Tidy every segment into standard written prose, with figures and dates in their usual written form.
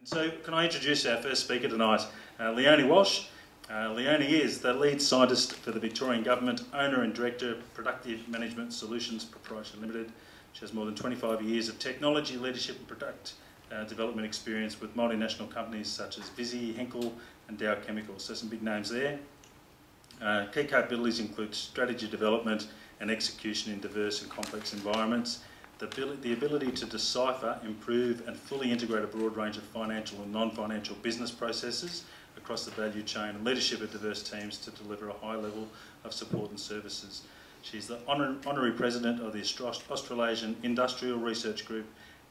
So can I introduce our first speaker tonight, Leonie Walsh. Leonie is the lead scientist for the Victorian Government, owner and director of Productive Management Solutions Proprietary Limited. She has more than 25 years of technology, leadership and product development experience with multinational companies such as Visy, Henkel and Dow Chemical. So some big names there. Key capabilities include strategy development and execution in diverse and complex environments. The ability to decipher, improve and fully integrate a broad range of financial and non-financial business processes across the value chain, and leadership of diverse teams to deliver a high level of support and services. She's the Honorary President of the Australasian Industrial Research Group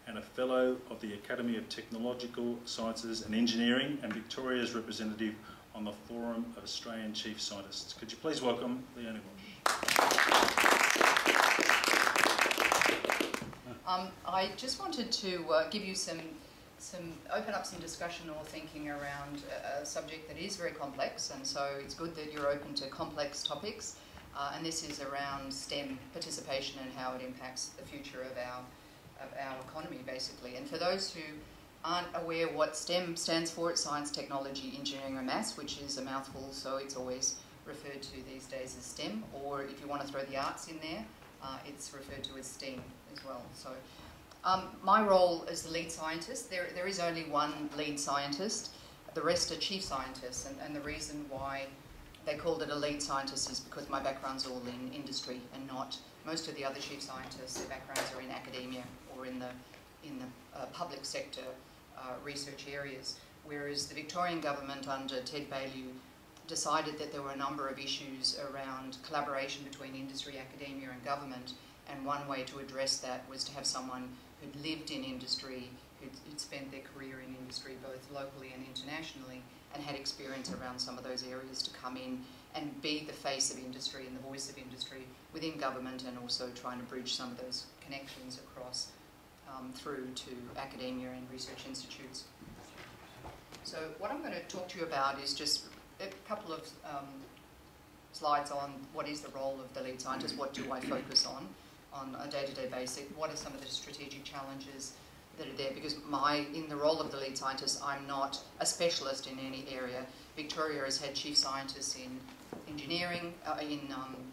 and a Fellow of the Academy of Technological Sciences and Engineering, and Victoria's representative on the Forum of Australian Chief Scientists. Could you please welcome Leonie Walsh? I just wanted to give you open up some discussion or thinking around a subject that is very complex, and so it's good that you're open to complex topics. And this is around STEM participation and how it impacts the future of our economy, basically. And for those who aren't aware what STEM stands for, it's science, technology, engineering and maths, which is a mouthful, so it's always referred to these days as STEM, or if you want to throw the arts in there, it's referred to as STEAM as well. So my role as the lead scientist, there is only one lead scientist, the rest are chief scientists, and the reason why they called it a lead scientist is because my background's all in industry and not most of the other chief scientists. Their backgrounds are in academia or in the public sector research areas, whereas the Victorian government under Ted Baillieu decided that there were a number of issues around collaboration between industry, academia and government, and one way to address that was to have someone who'd lived in industry, who'd spent their career in industry both locally and internationally, and had experience around some of those areas to come in and be the face of industry and the voice of industry within government, and also trying to bridge some of those connections across through to academia and research institutes. So what I'm going to talk to you about is just a couple of slides on what is the role of the lead scientist, what do I focus on a day-to-day basis, what are some of the strategic challenges that are there, because in the role of the lead scientist, I'm not a specialist in any area. Victoria has had chief scientists in engineering, in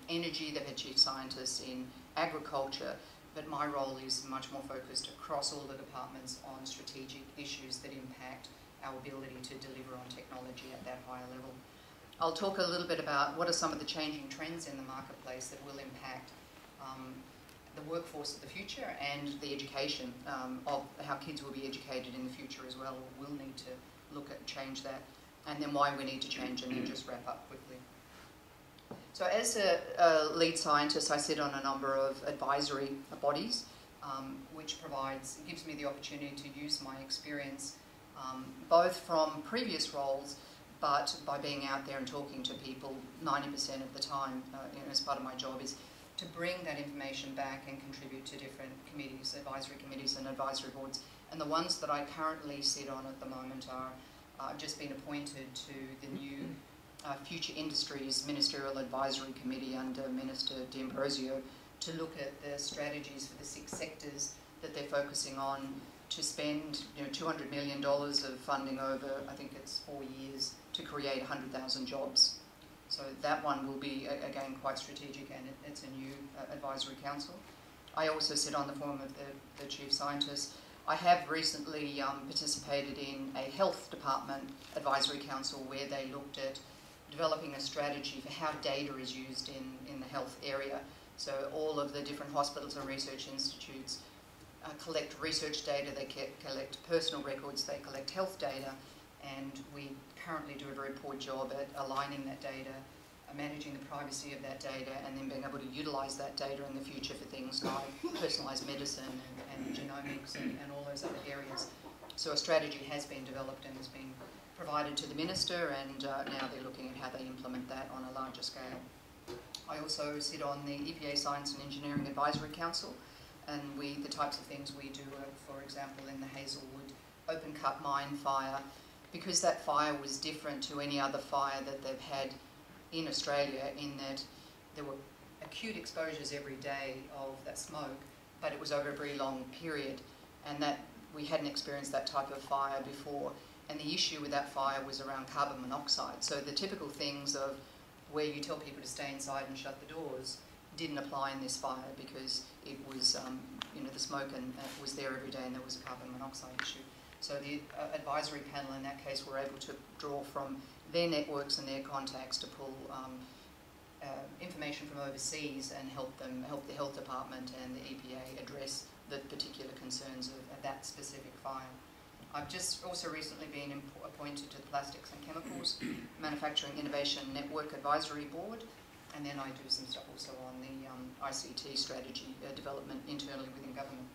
energy, they've had chief scientists in agriculture, but my role is much more focused across all the departments on strategic issues that impact our ability to deliver on technology at that higher level. I'll talk a little bit about what are some of the changing trends in the marketplace that will impact the workforce of the future and the education of how kids will be educated in the future as well. We'll need to look at change that, and then why we need to change, and then just wrap up quickly. So as a lead scientist, I sit on a number of advisory bodies, which gives me the opportunity to use my experience both from previous roles, but by being out there and talking to people 90% of the time, as part of my job, is to bring that information back and contribute to different committees, advisory committees and advisory boards. And the ones that I currently sit on at the moment are, I've just been appointed to the new Future Industries Ministerial Advisory Committee under Minister D'Ambrosio to look at the strategies for the 6 sectors that they're focusing on, to spend $200 million of funding over, I think it's 4 years, to create 100,000 jobs. So that one will be, again, quite strategic, and it's a new advisory council. I also sit on the Forum of the Chief Scientists. I have recently participated in a health department advisory council where they looked at developing a strategy for how data is used in the health area. So all of the different hospitals and research institutes collect research data, they collect personal records, they collect health data, and we currently do a very poor job at aligning that data, managing the privacy of that data, and then being able to utilise that data in the future for things like personalised medicine and genomics and all those other areas. So a strategy has been developed and has been provided to the Minister, and now they're looking at how they implement that on a larger scale. I also sit on the EPA Science and Engineering Advisory Council, and the types of things we do are, for example, in the Hazelwood open cut mine fire, because that fire was different to any other fire that they've had in Australia, in that there were acute exposures every day of that smoke, but it was over a very long period, and that we hadn't experienced that type of fire before. And the issue with that fire was around carbon monoxide. So the typical things of where you tell people to stay inside and shut the doors didn't apply in this fire, because it was, the smoke was there every day, and there was a carbon monoxide issue. So the advisory panel in that case were able to draw from their networks and their contacts to pull information from overseas and help the health department and the EPA address the particular concerns of that specific fire. I've just also recently been appointed to the Plastics and Chemicals Manufacturing Innovation Network Advisory Board, and then I do some stuff also on the ICT strategy development internally within government.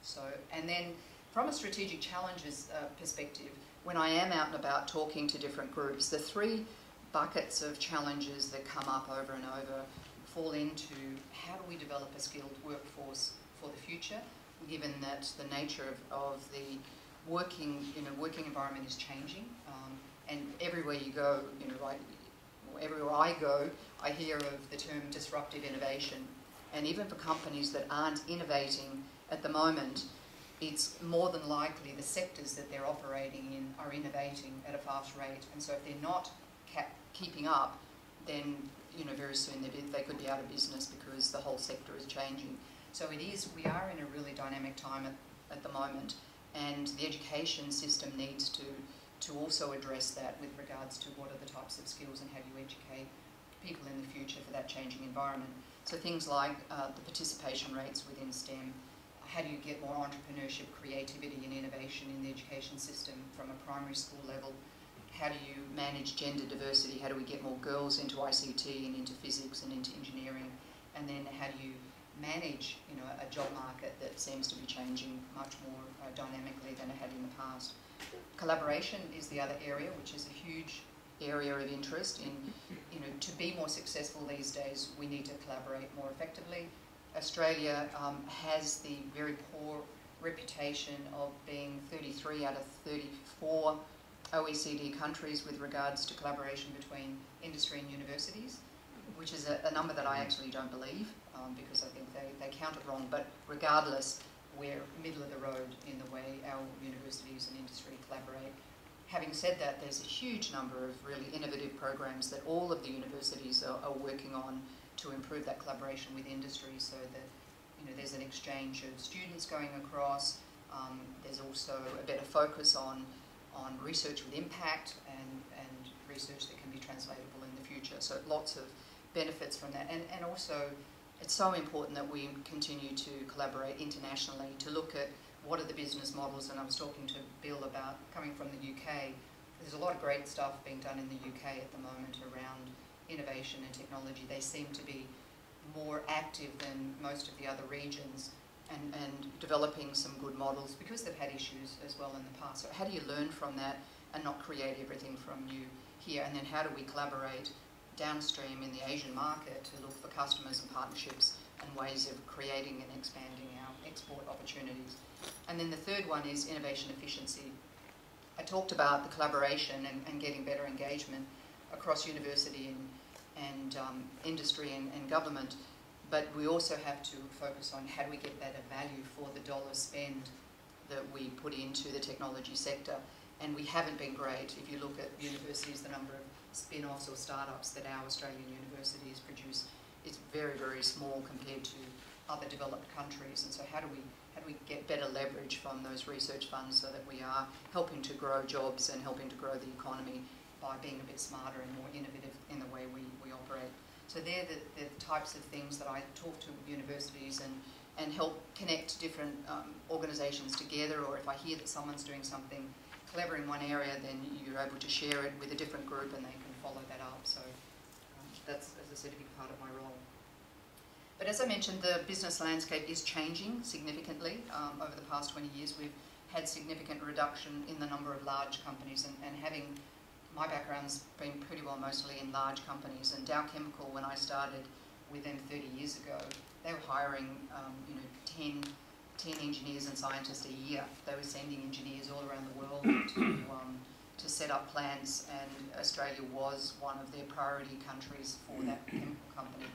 So, and then from a strategic challenges perspective, when I am out and about talking to different groups, the three buckets of challenges that come up over and over fall into how do we develop a skilled workforce for the future, given that the nature of the working environment is changing, and everywhere you go, everywhere I go, I hear of the term disruptive innovation, and even for companies that aren't innovating at the moment, it's more than likely the sectors that they're operating in are innovating at a fast rate, and so if they're not keeping up, then very soon they could be out of business because the whole sector is changing. So we are in a really dynamic time at the moment, and the education system needs to also address that with regards to what are the types of skills and how do you educate people in the future for that changing environment. So things like the participation rates within STEM, how do you get more entrepreneurship, creativity and innovation in the education system from a primary school level? How do you manage gender diversity? How do we get more girls into ICT and into physics and into engineering? And then how do you manage a job market that seems to be changing much more dynamically than it had in the past? Collaboration is the other area, which is a huge area of interest. To be more successful these days, we need to collaborate more effectively. Australia has the very poor reputation of being 33 out of 34 OECD countries with regards to collaboration between industry and universities, which is a number that I actually don't believe, because I think they count it wrong. But regardless, we're middle of the road in the way our universities and industry collaborate. Having said that, there's a huge number of really innovative programs that all of the universities are working on to improve that collaboration with industry, so that there's an exchange of students going across. There's also a better focus on research with impact and research that can be translatable in the future. So lots of benefits from that. And also, it's so important that we continue to collaborate internationally to look at what are the business models. And I was talking to Bill about coming from the UK. There's a lot of great stuff being done in the UK at the moment around innovation and technology. They seem to be more active than most of the other regions, and developing some good models because they've had issues as well in the past. So how do you learn from that and not create everything from you here? And then how do we collaborate downstream in the Asian market to look for customers and partnerships and ways of creating and expanding our export opportunities? And then the third one is innovation efficiency. I talked about the collaboration and getting better engagement across university and industry and government, but we also have to focus on how do we get better value for the dollar spend that we put into the technology sector. And we haven't been great. If you look at universities, the number of spin-offs or startups that our Australian universities produce is very, very small compared to other developed countries. And so how do we get better leverage from those research funds so that we are helping to grow jobs and helping to grow the economy by being a bit smarter and more innovative in the way we operate? So they're the types of things that I talk to universities and help connect different organisations together, or if I hear that someone's doing something clever in one area, then you're able to share it with a different group and they can follow that up. So that's, as I said, a big part of my role. But as I mentioned, the business landscape is changing significantly. Over the past 20 years, we've had significant reduction in the number of large companies, and having my background's been pretty well mostly in large companies. And Dow Chemical, when I started with them 30 years ago, they were hiring 10 engineers and scientists a year. They were sending engineers all around the world to set up plants, and Australia was one of their priority countries for that chemical company.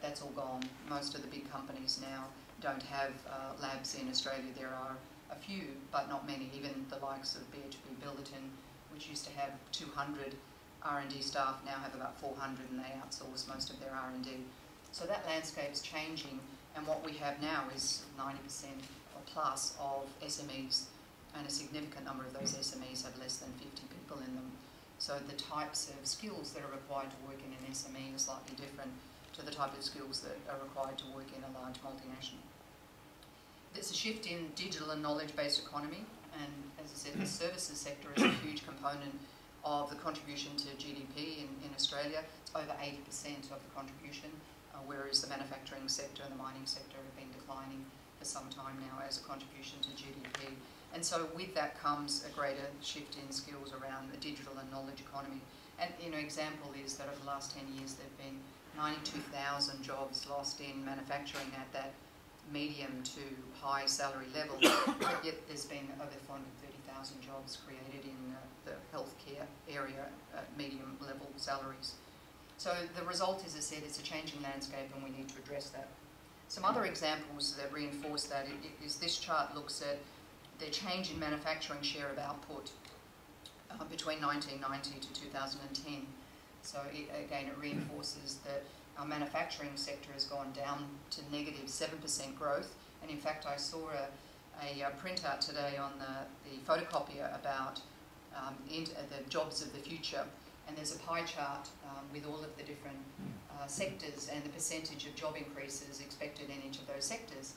That's all gone. Most of the big companies now don't have labs in Australia. There are a few, but not many. Even the likes of BHP Billiton, which used to have 200 R&D staff, now have about 400, and they outsource most of their R&D. So that landscape's changing, and what we have now is 90% or plus of SMEs, and a significant number of those SMEs have less than 50 people in them. So the types of skills that are required to work in an SME are slightly different to the type of skills that are required to work in a large multinational. There's a shift in digital and knowledge-based economy, and as I said, the services sector is a huge component of the contribution to GDP in Australia. It's over 80% of the contribution, whereas the manufacturing sector and the mining sector have been declining for some time now as a contribution to GDP. And so with that comes a greater shift in skills around the digital and knowledge economy. And an example is that over the last 10 years there have been 92,000 jobs lost in manufacturing at that medium to high salary level, but yet there's been over 430,000 jobs created in the healthcare area at medium level salaries. So the result is, as I said, it's a changing landscape and we need to address that. Some other examples that reinforce that is this chart looks at the change in manufacturing share of output between 1990 to 2010. So again, it reinforces that our manufacturing sector has gone down to negative 7% growth. And in fact, I saw a printout today on the photocopier about the jobs of the future. And there's a pie chart with all of the different sectors and the percentage of job increases expected in each of those sectors.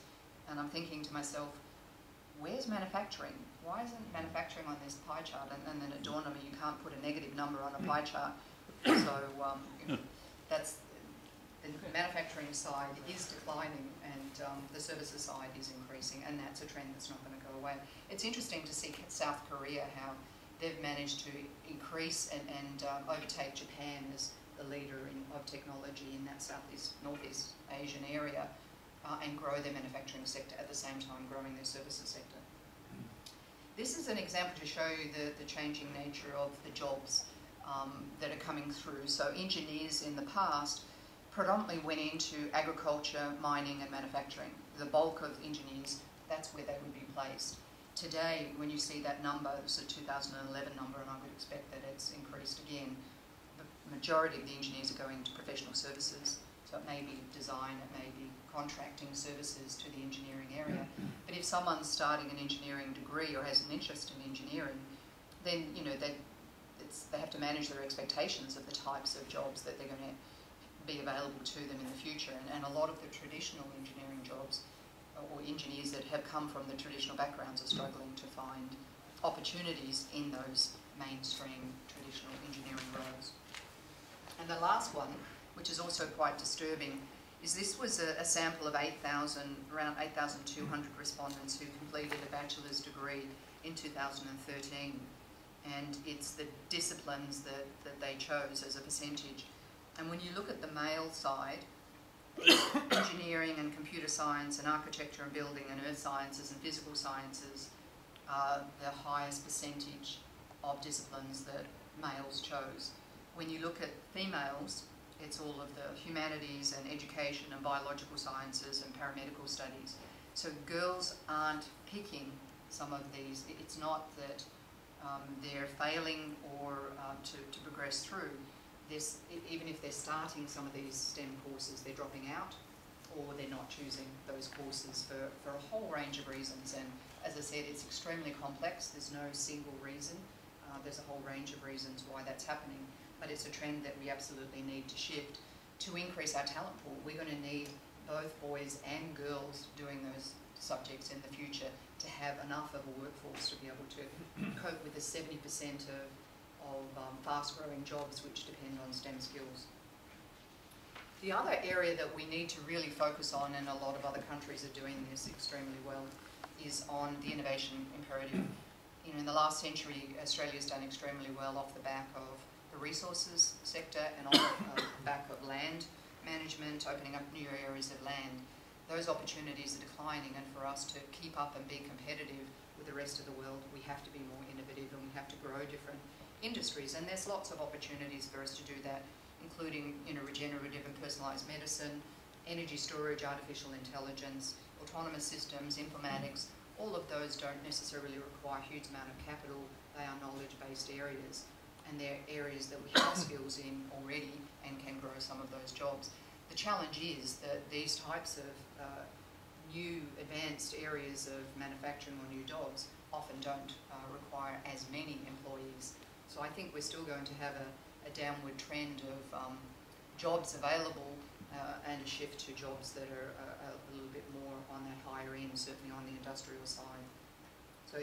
And I'm thinking to myself, where's manufacturing? Why isn't manufacturing on this pie chart? And then it dawned on me, you can't put a negative number on a pie chart. So that's the manufacturing side is declining, and the services side is increasing, and that's a trend that's not going to go away. It's interesting to see South Korea, how they've managed to increase and overtake Japan as the leader of technology in that Northeast Asian area, and grow their manufacturing sector at the same time growing their services sector. This is an example to show you the changing nature of the jobs that are coming through. So engineers in the past predominantly went into agriculture, mining and manufacturing. The bulk of engineers, that's where they would be placed. Today, when you see that number, it's a 2011 number, and I would expect that it's increased again, the majority of the engineers are going to professional services. So it may be design, it may be contracting services to the engineering area. But if someone's starting an engineering degree or has an interest in engineering, then they have to manage their expectations of the types of jobs that they're going to be available to them in the future. And a lot of the traditional engineering jobs, or engineers that have come from the traditional backgrounds, are struggling to find opportunities in those mainstream traditional engineering roles. And the last one, which is also quite disturbing, is this was a sample of around 8,200 respondents who completed a bachelor's degree in 2013. And it's the disciplines that they chose as a percentage. And when you look at the male side, engineering and computer science and architecture and building and earth sciences and physical sciences are the highest percentage of disciplines that males chose. When you look at females, it's all of the humanities and education and biological sciences and paramedical studies. So girls aren't picking some of these. It's not that they're failing or to progress through. Even if they're starting some of these STEM courses, they're dropping out or they're not choosing those courses for a whole range of reasons. And as I said, it's extremely complex. There's no single reason. There's a whole range of reasons why that's happening. But it's a trend that we absolutely need to shift to increase our talent pool. We're going to need both boys and girls doing those subjects in the future to have enough of a workforce to be able to cope with the 70% of fast-growing jobs which depend on STEM skills. The other area that we need to really focus on, and a lot of other countries are doing this extremely well, is on the innovation imperative. In the last century, Australia's done extremely well off the back of the resources sector and off the back of land management, opening up new areas of land. Those opportunities are declining, and for us to keep up and be competitive with the rest of the world, we have to be more innovative and we have to grow different industries. And there's lots of opportunities for us to do that, including regenerative and personalised medicine, energy storage, artificial intelligence, autonomous systems, informatics, all of those don't necessarily require a huge amount of capital. They are knowledge-based areas, and they're areas that we have skills in already and can grow some of those jobs. The challenge is that these types of new advanced areas of manufacturing or new jobs often don't require as many employees. So I think we're still going to have a downward trend of jobs available and a shift to jobs that are a little bit more on that higher end, certainly on the industrial side. So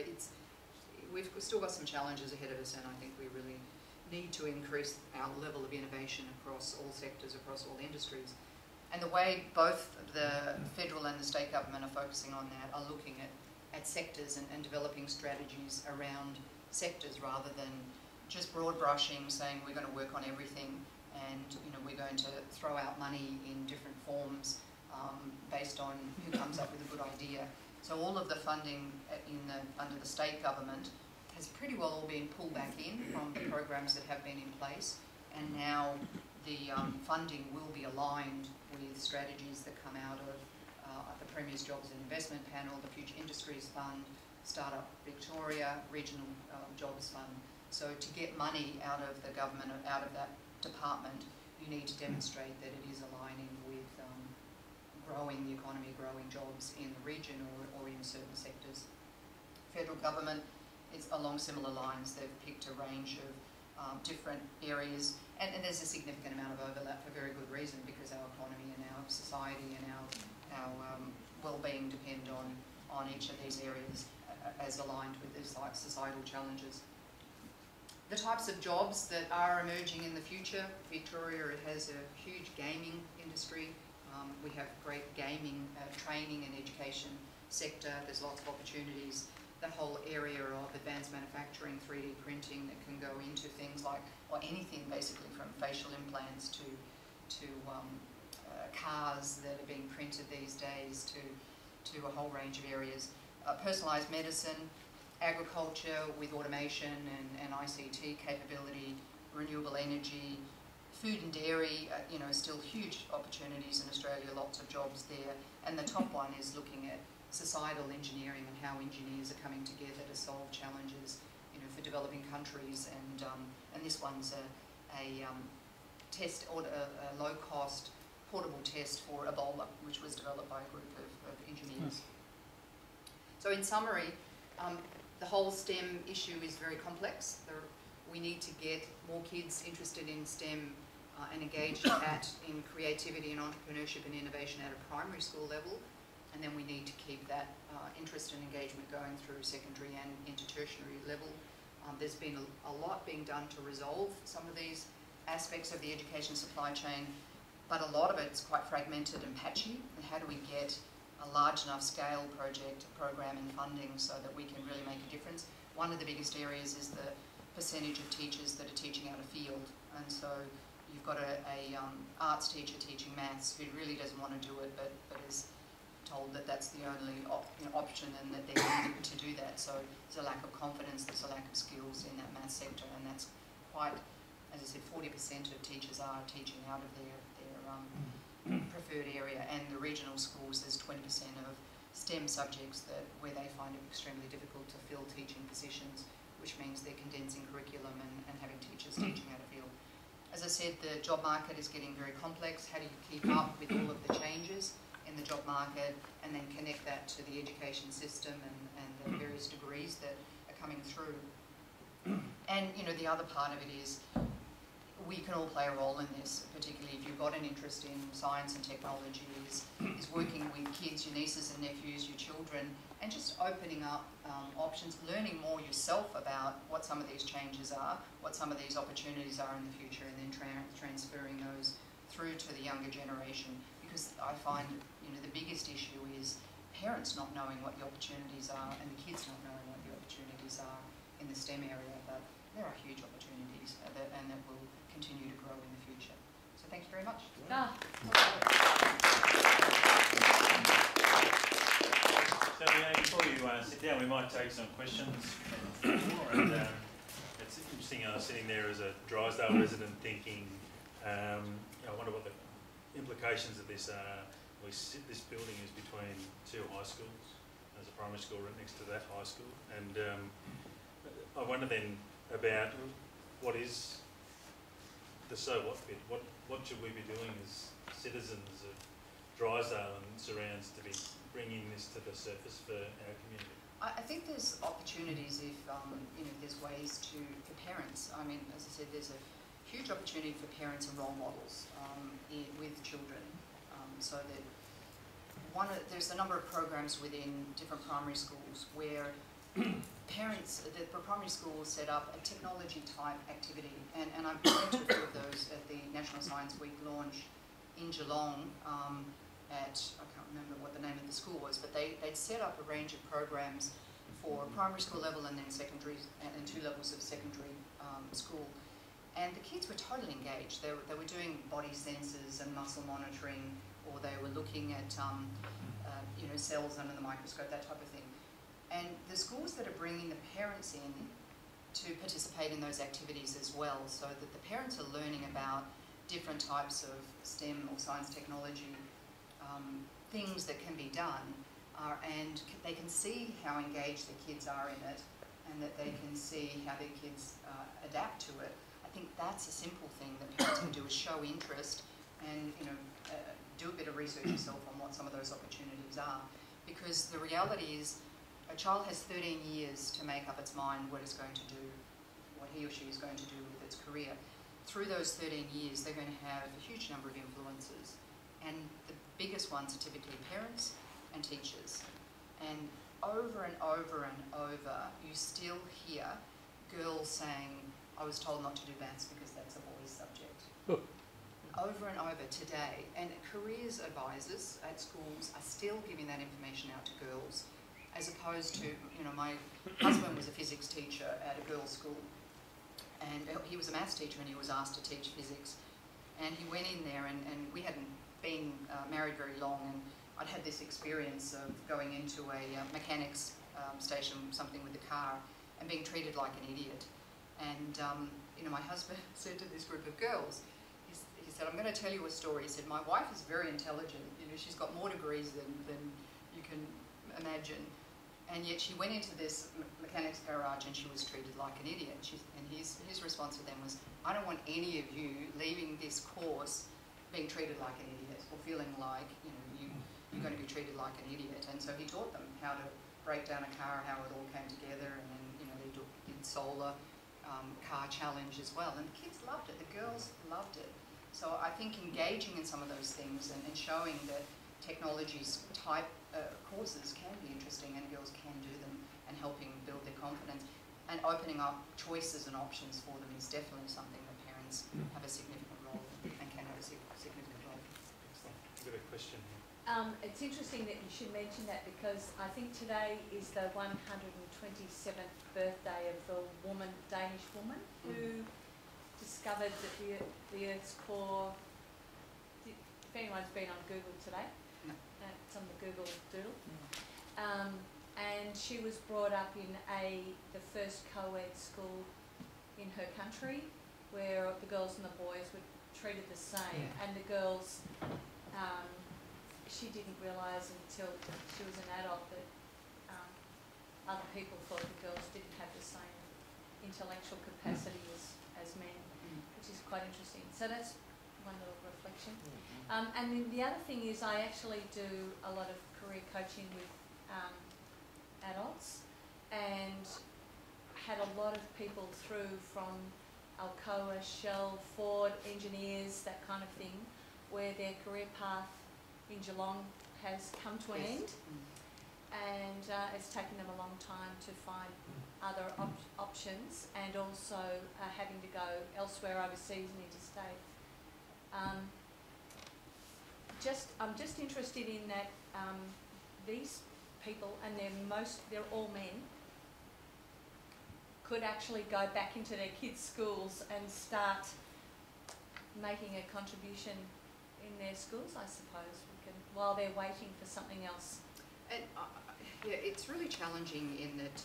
we've still got some challenges ahead of us, and I think we really need to increase our level of innovation across all sectors, across all industries. And the way both the federal and the state government are focusing on that are looking at sectors and developing strategies around sectors rather than just broad brushing, saying we're going to work on everything and we're going to throw out money in different forms based on who comes up with a good idea. So all of the funding under the state government has pretty well all been pulled back in from the programs that have been in place, and now the funding will be aligned with strategies that come out of the Premier's Jobs and Investment Panel, the Future Industries Fund, Startup Victoria, Regional Jobs Fund. So to get money out of the government, out of that department, you need to demonstrate that it is aligning with growing the economy, growing jobs in the region or in certain sectors. Federal government is along similar lines. They've picked a range of different areas, and there's a significant amount of overlap for very good reason, because our economy and our society and our well-being depend on each of these areas as aligned with these societal challenges. The types of jobs that are emerging in the future, Victoria has a huge gaming industry. We have great gaming training and education sector. There's lots of opportunities. The whole area of advanced manufacturing, 3D printing that can go into things like, or anything basically from facial implants to cars that are being printed these days to a whole range of areas. Personalised medicine, agriculture with automation and ICT capability, renewable energy, food and dairy, still huge opportunities in Australia, lots of jobs there. And the top one is looking at societal engineering and how engineers are coming together to solve challenges, for developing countries. And this one's a test, or a low-cost portable test for Ebola, which was developed by a group of engineers. So in summary, the whole STEM issue is very complex. We need to get more kids interested in STEM and engaged in creativity and entrepreneurship and innovation at a primary school level, and then we need to keep that interest and engagement going through secondary and into tertiary level. There's been a lot being done to resolve some of these aspects of the education supply chain, but a lot of it's quite fragmented and patchy. And how do we get a large enough scale program and funding so that we can really make a difference? One of the biggest areas is the percentage of teachers that are teaching out of field, and so you've got a arts teacher teaching maths who really doesn't want to do it, but is told that that's the only option and that they need to do that. So there's a lack of confidence, there's a lack of skills in that maths sector, and that's quite, as I said, 40% of teachers are teaching out of their preferred area, and the regional schools, there's 20% of STEM subjects where they find it extremely difficult to fill teaching positions, which means they're condensing curriculum and having teachers teaching out of field. As I said, the job market is getting very complex. How do you keep up with all of the changes in the job market and then connect that to the education system and the various degrees that are coming through? And the other part of it is we can all play a role in this, particularly if you've got an interest in science and technology, is working with kids, your nieces and nephews, your children, and just opening up options, learning more yourself about what some of these changes are, what some of these opportunities are in the future, and then transferring those through to the younger generation. Because I find, the biggest issue is parents not knowing what the opportunities are and the kids not knowing what the opportunities are in the STEM area, but there are huge opportunities and that will continue to grow in the future. So thank you very much. So before you sit down, we might take some questions from the floor. And it's interesting, sitting there as a Drysdale resident thinking, I wonder what the implications of this this building is between two high schools. There's a primary school right next to that high school, and I wonder then about what is the so what bit. What should we be doing as citizens of Drysdale and surrounds to be bringing this to the surface for our community? I think there's opportunities if there's ways for parents. I mean, as I said, there's a huge opportunity for parents and role models with children. So that there's a number of programs within different primary schools where parents, the primary school will set up a technology type activity, and I've been to a few of those at the National Science Week launch in Geelong I can't remember what the name of the school was, but they'd set up a range of programs for primary school level and then secondary and 2 levels of secondary school. And the kids were totally engaged. They were doing body sensors and muscle monitoring, or they were looking at cells under the microscope, that type of thing. And the schools that are bringing the parents in to participate in those activities as well, so that the parents are learning about different types of STEM or science technology things that can be done, and they can see how engaged the kids are in it, and that they can see how their kids adapt to it. I think that's a simple thing that parents can do, is show interest and do a bit of research yourself on what some of those opportunities are. Because the reality is, a child has 13 years to make up its mind what it's going to do, what he or she is going to do with its career. Through those 13 years, they're going to have a huge number of influences. And the biggest ones are typically parents and teachers. And over and over and over, you still hear girls saying, I was told not to do maths because that's a boys' subject. Over and over today. And careers advisors at schools are still giving that information out to girls, as opposed to, my husband was a physics teacher at a girls' school. And he was a maths teacher and he was asked to teach physics. And he went in there and we hadn't been married very long, and I'd had this experience of going into a mechanics station, something with the car, and being treated like an idiot. And my husband said to this group of girls, he said, I'm going to tell you a story. He said, my wife is very intelligent. She's got more degrees than you can imagine. And yet she went into this mechanics garage and she was treated like an idiot. And his response to them was, I don't want any of you leaving this course being treated like an idiot, or feeling like you're going to be treated like an idiot. And so he taught them how to break down a car, how it all came together, and then they did solar car challenge as well. And the kids loved it, the girls loved it. So I think engaging in some of those things and showing that technologies type courses can be interesting and girls can do them, and helping build their confidence, and opening up choices and options for them is definitely something that parents have a significant role in and can have a significant role. Excellent. I've got a question here. It's interesting that you should mention that, because I think today is the 127th birthday of the Danish woman who discovered that the Earth's core, if anyone's been on Google today, no. It's on the Google Doodle, and she was brought up in the first co-ed school in her country, where the girls and the boys were treated the same, and the girls, she didn't realise until she was an adult that other people thought the girls didn't have the same intellectual capacity as men, which is quite interesting. So that's one little reflection. And then the other thing is, I actually do a lot of career coaching with adults, and had a lot of people through from Alcoa, Shell, Ford, engineers, that kind of thing, where their career path in Geelong has come to an end, and it's taken them a long time to find other options, and also having to go elsewhere overseas and interstate. I'm just interested in that these people, and they're all men, could actually go back into their kids' schools and start making a contribution in their schools, I suppose, while they're waiting for something else. And, yeah, it's really challenging in that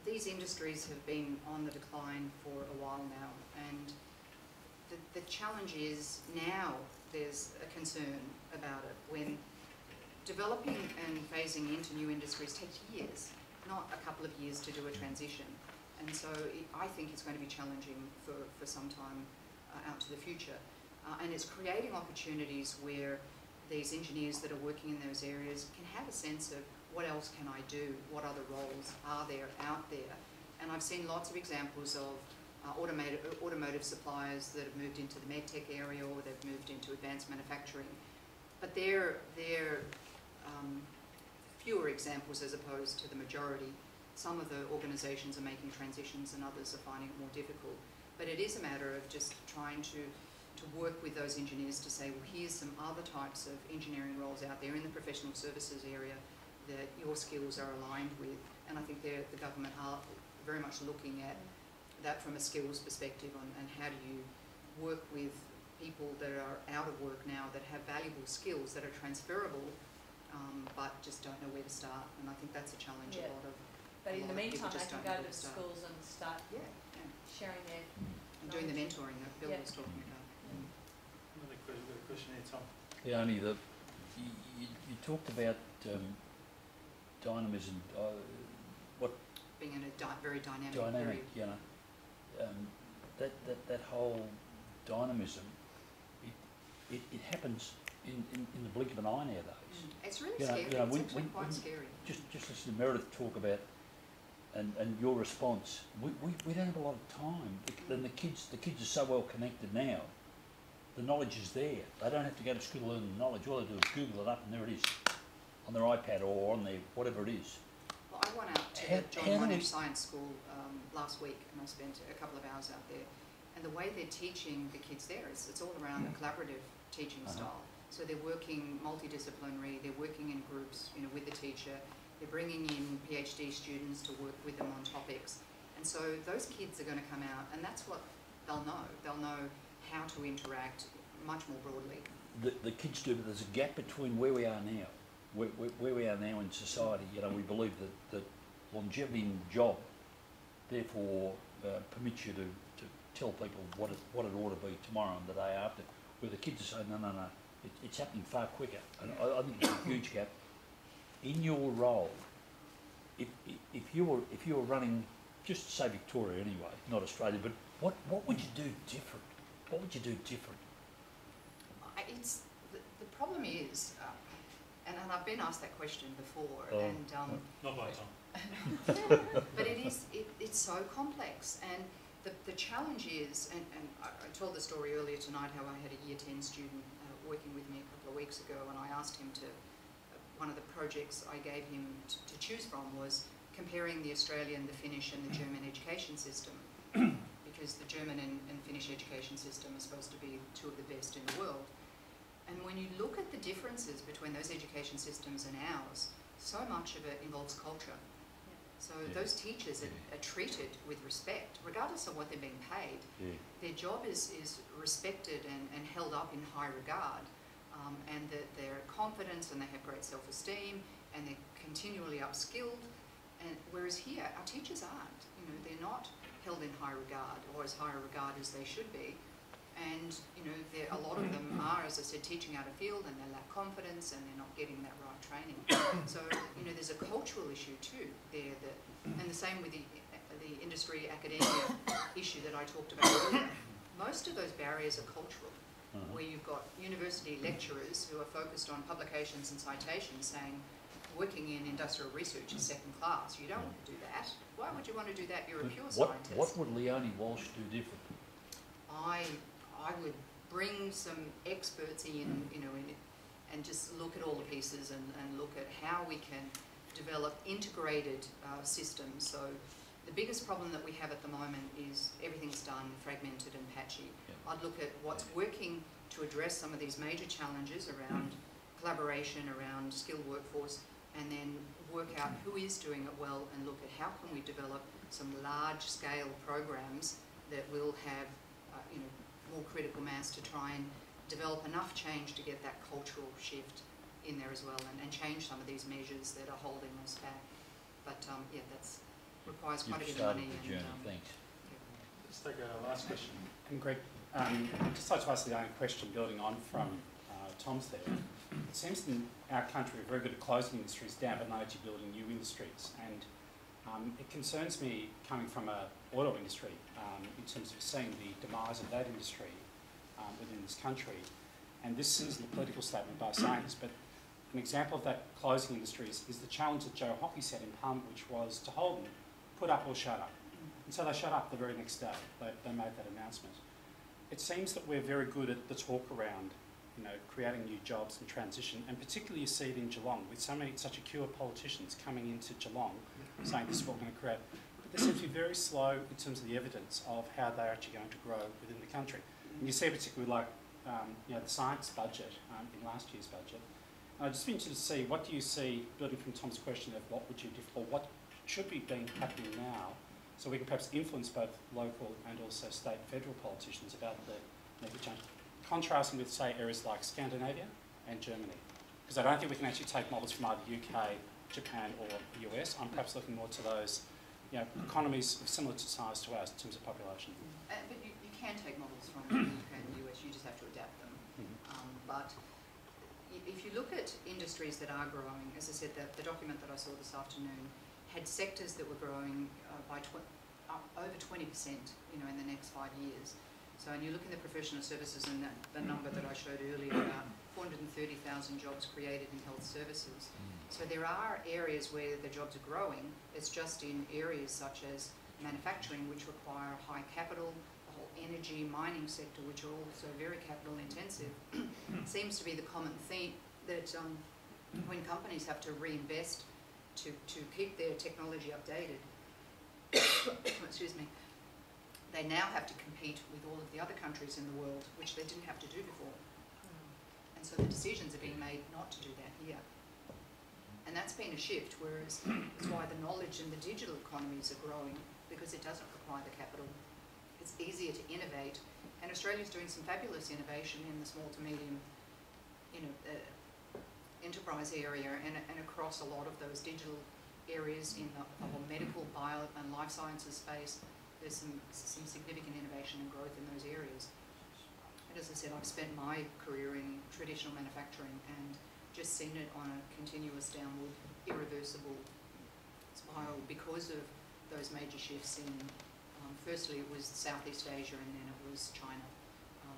these industries have been on the decline for a while now, and the challenge is now there's a concern about it. When developing and phasing into new industries takes years, not a couple of years to do a transition. And so I think it's going to be challenging for some time out to the future. And it's creating opportunities where these engineers that are working in those areas can have a sense of what else can I do, what other roles are there out there. And I've seen lots of examples of automotive suppliers that have moved into the medtech area, or they've moved into advanced manufacturing. But they're fewer examples as opposed to the majority. Some of the organisations are making transitions and others are finding it more difficult. But it is a matter of just trying to work with those engineers to say, well, here's some other types of engineering roles out there in the professional services area that your skills are aligned with. And I think the government are very much looking at that from a skills perspective and how do you work with people that are out of work now that have valuable skills that are transferable, but just don't know where to start. And I think that's a challenge a lot of. But in the meantime, they can go to schools and start sharing their and doing the mentoring that Bill was talking about. Another question here, Tom. Yeah, only you talked about dynamism. What being in a very dynamic period. You know, that whole dynamism. It happens in the blink of an eye nowadays. It's really scary. It's actually quite scary. Just listen to Meredith talk about and your response. We don't have a lot of time. And the kids are so well connected now. The knowledge is there. They don't have to go to school to learn the knowledge. All they do is Google it up and there it is, on their iPad or on their whatever it is. Well, I went out to the John Monash Science School last week, and I spent a couple of hours out there. And the way they're teaching the kids there is it's all around a collaborative teaching style. So they're working multidisciplinary. They're working in groups, with the teacher. They're bringing in PhD students to work with them on topics. And so those kids are going to come out, and that's what they'll know. They'll know how to interact much more broadly. The kids do, but there's a gap between where we are now, where we are now in society. We believe that longevity in the job, therefore, permits you to tell people what it ought to be tomorrow and the day after. Where the kids are saying, no, it's happening far quicker. And I think it's a huge gap. In your role, if you were running, just say Victoria anyway, not Australia, but what would you do different? What would you do different? The problem is, and I've been asked that question before, not by Tom. but it's so complex, and the challenge is, and I told the story earlier tonight how I had a Year 10 student working with me a couple of weeks ago, and I asked him to, one of the projects I gave him to choose from was comparing the Australian, the Finnish and the German education system, because the German and Finnish education system are supposed to be two of the best in the world. And when you look at the differences between those education systems and ours, so much of it involves culture. So those teachers are treated with respect, regardless of what they're being paid. Their job is respected and held up in high regard, and that they're confident and they have great self-esteem and they're continually upskilled. And whereas here, our teachers aren't. They're not held in high regard or as high a regard as they should be. And a lot of them are, as I said, teaching out of field, and they lack confidence and they're not getting that right training. So there's a cultural issue too there, and the same with the industry academia issue that I talked about earlier. Most of those barriers are cultural, where you've got university lecturers who are focused on publications and citations saying working in industrial research is second class. You don't want to do that. Why would you want to do that? You're a pure scientist. What would Leonie Walsh do different? I would bring some experts in, and just look at all the pieces and look at how we can develop integrated systems. So the biggest problem that we have at the moment is everything's done fragmented and patchy. I'd look at what's working to address some of these major challenges around collaboration, around skilled workforce, and then work out who is doing it well and look at how can we develop some large-scale programs that will have more critical mass to try and develop enough change to get that cultural shift in there as well, and change some of these measures that are holding us back. But that requires quite a bit of money. Thanks. Let's take our last question. And Greg, I'd just like to ask the only question building on from Tom's there. It seems in our country we're very good at closing industries down but not actually building new industries. And it concerns me coming from an auto industry in terms of seeing the demise of that industry within this country. And this is a political statement by saying this, but an example of that closing industry is the challenge that Joe Hockey set in Parliament, which was to Holden, put up or shut up. And so they shut up the very next day. They made that announcement. It seems that we're very good at the talk around, you know, creating new jobs and transition, and particularly you see it in Geelong with such acure politicians coming into Geelong saying this is what we're going to create. But they seem to be very slow in terms of the evidence of how they're actually going to grow within the country. And you see particularly like you know, the science budget in last year's budget. I'd just be interested to see, what do you see, building from Tom's question of what would you do, or what should be happening now, so we can perhaps influence both local and also state federal politicians about the need for change, contrasting with, say, areas like Scandinavia and Germany. Because I don't think we can actually take models from either UK, Japan or the US. I'm perhaps looking more to those, you know, economies of similar size to ours in terms of population. But you can take models from the UK and the US, you just have to adapt them. But if you look at industries that are growing, as I said, the document that I saw this afternoon had sectors that were growing by over 20%, you know, in the next 5 years. So, and you look in the professional services and the number that I showed earlier, about 430,000 jobs created in health services. So there are areas where the jobs are growing. It's just in areas such as manufacturing, which require high capital, the whole energy, mining sector, which are also very capital intensive. Seems to be the common theme that when companies have to reinvest to keep their technology updated, excuse me, they now have to compete with all of the other countries in the world, which they didn't have to do before. And so the decisions are being made not to do that here. And that's been a shift, whereas that's why the knowledge and the digital economies are growing, because it doesn't require the capital. It's easier to innovate. And Australia's doing some fabulous innovation in the small to medium, you know, enterprise area and across a lot of those digital areas in the whole medical, bio and life sciences space. There's some significant innovation and growth in those areas. And as I said, I've spent my career in traditional manufacturing and just seen it on a continuous downward, irreversible spiral because of those major shifts in, firstly it was Southeast Asia and then it was China,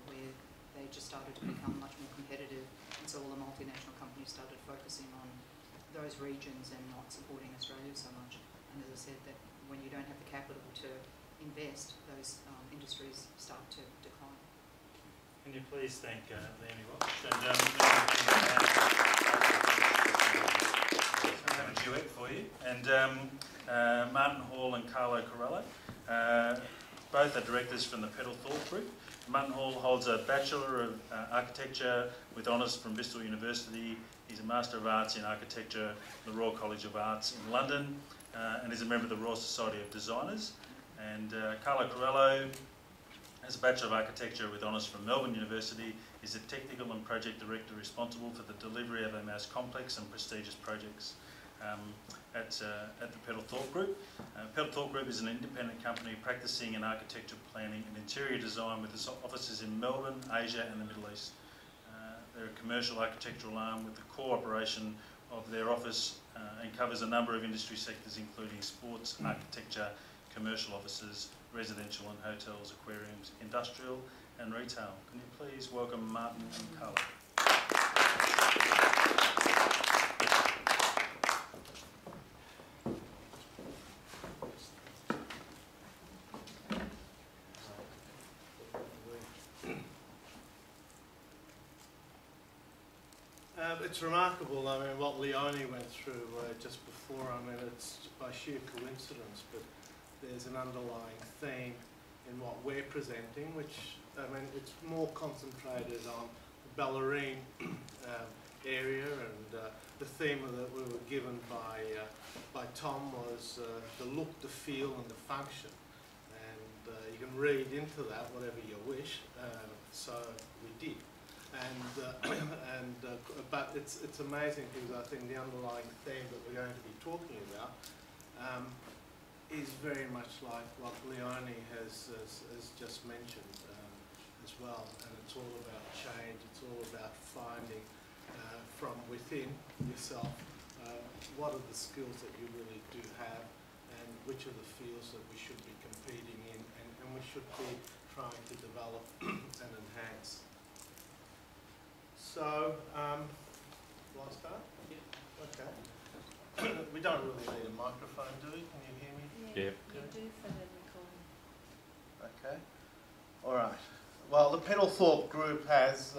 where they just started to become much more competitive, and so all the multinational companies started focusing on those regions and not supporting Australia so much. And as I said, that when you don't have the capital to invest, those industries start to decline. Can you please thank Leonie Walsh and I have a duet for you. And Martin Hall and Carlo Corello, both are directors from the Petal Thought Group. Martin Hall holds a Bachelor of Architecture with honours from Bristol University. He's a Master of Arts in Architecture from the Royal College of Arts in London and is a member of the Royal Society of Designers. And Carlo Corello has a Bachelor of Architecture with honours from Melbourne University. He's a Technical and Project Director responsible for the delivery of our most complex and prestigious projects at the Petal Thought Group. Petal Thought Group is an independent company practising in architectural planning and interior design with its offices in Melbourne, Asia and the Middle East. They're a commercial architectural arm with the core operation of their office and covers a number of industry sectors including sports, architecture, commercial offices, residential and hotels, aquariums, industrial and retail. Can you please welcome Martin and Carlo? It's remarkable, I mean, what Leonie went through just before. I mean, it's by sheer coincidence, but there's an underlying theme in what we're presenting, which, I mean, it's more concentrated on the Bellarine area, and the theme that we were given by Tom was the look, the feel and the function. And you can read into that whatever you wish, so we did. But it's amazing because I think the underlying theme that we're going to be talking about is very much like what Leonie has just mentioned as well, and it's all about change, it's all about finding from within yourself what are the skills that you really do have and which are the fields that we should be competing in and we should be trying to develop and enhance. So, will I start? Yeah. Okay. We don't really need a microphone, do we? Can you hear me? Yeah, Yeah. you do for the recording. Okay. All right. Well, the Peddlethorpe Group has,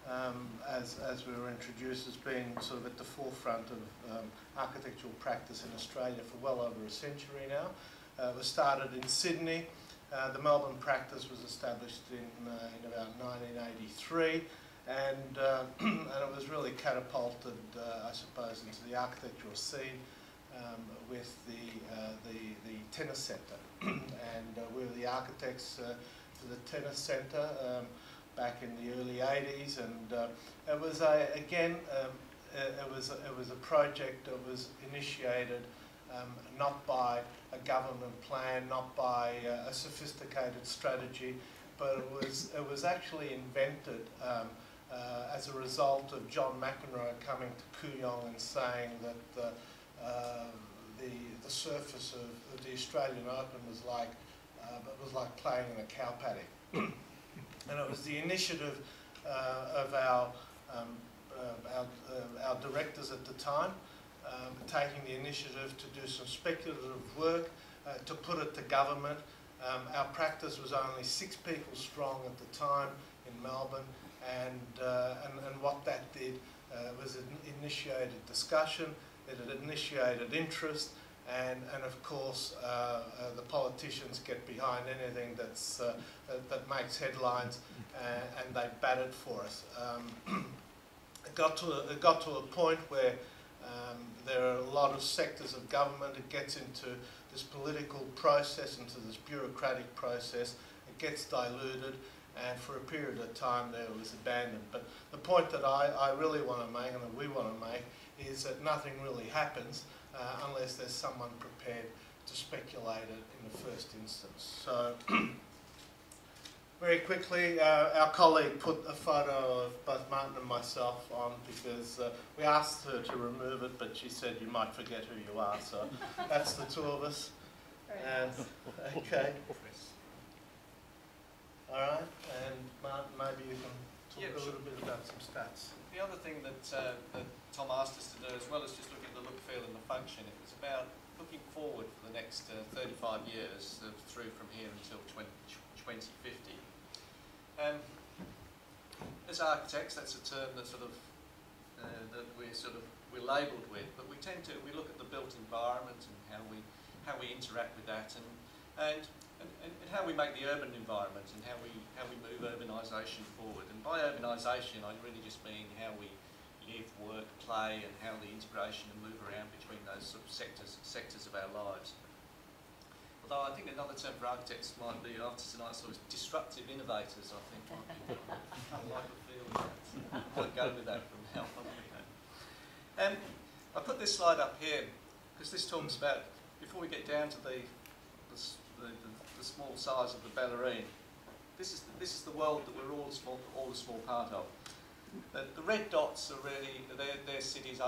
as we were introduced, as being sort of at the forefront of architectural practice in Australia for well over a century now. It was started in Sydney. The Melbourne practice was established in about 1983. And it was really catapulted, I suppose, into the architectural scene with the tennis centre. And we were the architects for the tennis centre back in the early 80s. And it was it was a project that was initiated not by a government plan, not by a sophisticated strategy, but it was actually invented as a result of John McEnroe coming to Kooyong and saying that the surface of the Australian Open was like playing in a cow paddock, and it was the initiative of our directors at the time taking the initiative to do some speculative work, to put it to government. Our practice was only 6 people strong at the time in Melbourne. And what that did was it initiated discussion, it initiated interest, and of course the politicians get behind anything that makes headlines, and they batted for us. It got to a point where there are a lot of sectors of government. It gets into this political process, into this bureaucratic process. It gets diluted. And for a period of time there it was abandoned. But the point that I really want to make, and that we want to make, is that nothing really happens unless there's someone prepared to speculate it in the first instance. So, very quickly, our colleague put a photo of both Martin and myself on because we asked her to remove it, but she said you might forget who you are, so that's the 2 of us. And, okay. All right, and Martin, maybe you can talk a little bit about some stats. The other thing that Tom asked us to do, as well as just looking at the look, feel and the function, it was about looking forward for the next 35 years through from here until 2050. As architects, that's a term that that we're labelled with, but we look at the built environment and how we interact with that and how we make the urban environment and how we move urbanisation forward. And by urbanisation, I really just mean how we live, work, play, and how the integration and move around between those sort of sectors of our lives. Although I think another term for architects might be, after tonight, sort of disruptive innovators. I think I like the feel of that. I'll go with that from now on. I put this slide up here because this talks about, before we get down to the small size of the Bellarine, this is the world that we're all a small part of. The red dots are really they're cities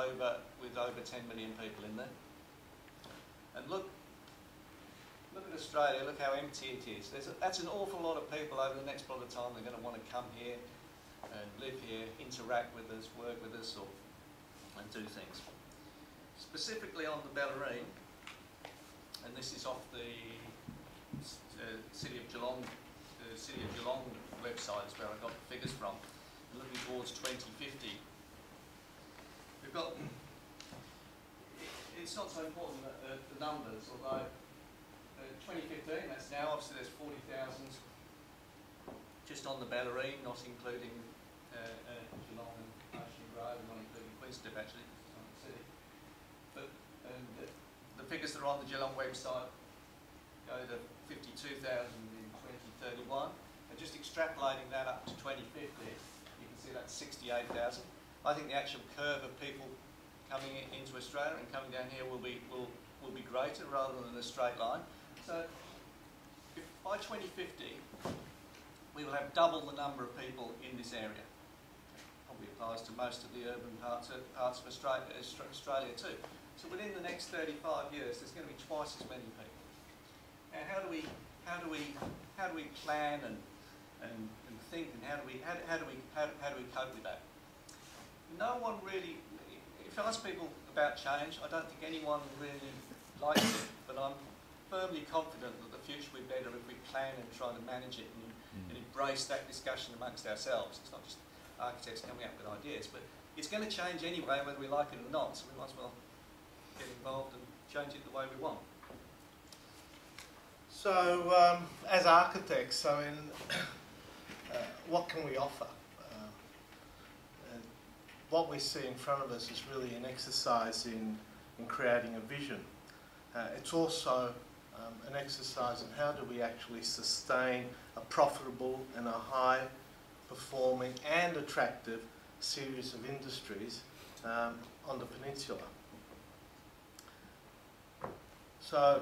with over 10 million people in there. And look at Australia. Look how empty it is. That's an awful lot of people over the next lot of time. They're going to want to come here and live here, interact with us, work with us, and do things. Specifically on the Bellarine, and this is off the City of Geelong website is where I got the figures from. We're looking towards 2050. We've got. It's not so important the numbers, although 2015. That's now. Obviously, there's 40,000 just on the Bellarine, not including Geelong and Ocean Grove, not including Queenstown actually, it's not the city. But the figures that are on the Geelong website go to 52,000 in 2031, and just extrapolating that up to 2050, you can see that's 68,000. I think the actual curve of people coming into Australia and coming down here will will be greater rather than a straight line. So if by 2050 we will have double the number of people in this area. Probably applies to most of the urban parts of Australia too. So within the next 35 years, there's going to be twice as many people. And how do we plan and think, and how do we cope with that? No one really. If I ask people about change, I don't think anyone really likes it. But I'm firmly confident that the future will be better if we plan and try to manage it and embrace that discussion amongst ourselves. It's not just architects coming up with ideas, but it's going to change anyway, whether we like it or not. So we might as well get involved and change it the way we want. So, as architects, I mean, what can we offer? What we see in front of us is really an exercise in creating a vision. It's also an exercise in how do we actually sustain a profitable and a high-performing and attractive series of industries on the peninsula. So,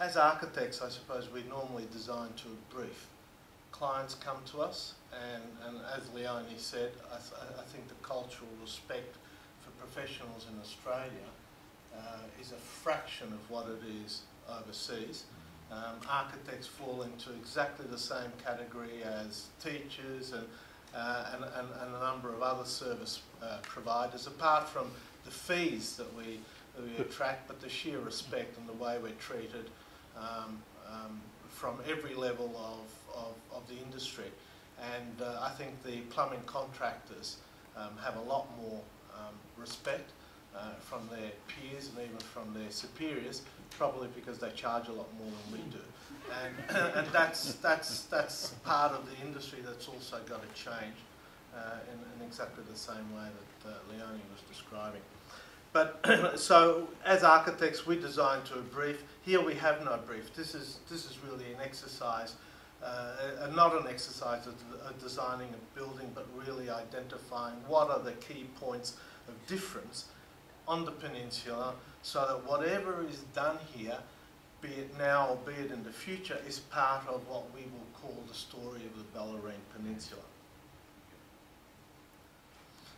as architects, I suppose we normally design to a brief. Clients come to us, and as Leonie said, I think the cultural respect for professionals in Australia is a fraction of what it is overseas. Architects fall into exactly the same category as teachers and a number of other service providers, apart from the fees that we attract, but the sheer respect and the way we're treated from every level of the industry. And I think the plumbing contractors have a lot more respect from their peers and even from their superiors, probably because they charge a lot more than we do. And that's part of the industry that's also got to change in exactly the same way that Leonie was describing. But so as architects, we design to a brief. Here we have no brief. This is really an exercise, not an exercise of designing a building, but really identifying what are the key points of difference on the peninsula, so that whatever is done here, be it now or be it in the future, is part of what we will call the story of the Bellarine Peninsula.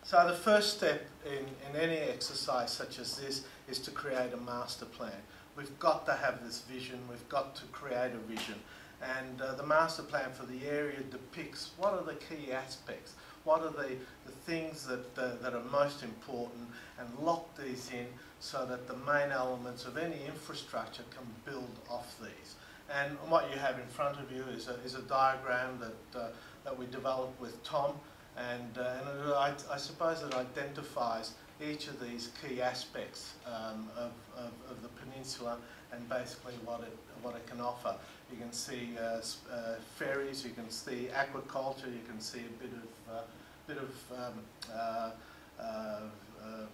So the first step in any exercise such as this is to create a master plan. We've got to have this vision, we've got to create a vision. And the master plan for the area depicts what are the key aspects, what are the things that are most important, and lock these in so that the main elements of any infrastructure can build off these. And what you have in front of you is a diagram that we developed with Tom. And I suppose it identifies each of these key aspects of the peninsula and basically what it can offer. You can see ferries, you can see aquaculture, you can see a bit of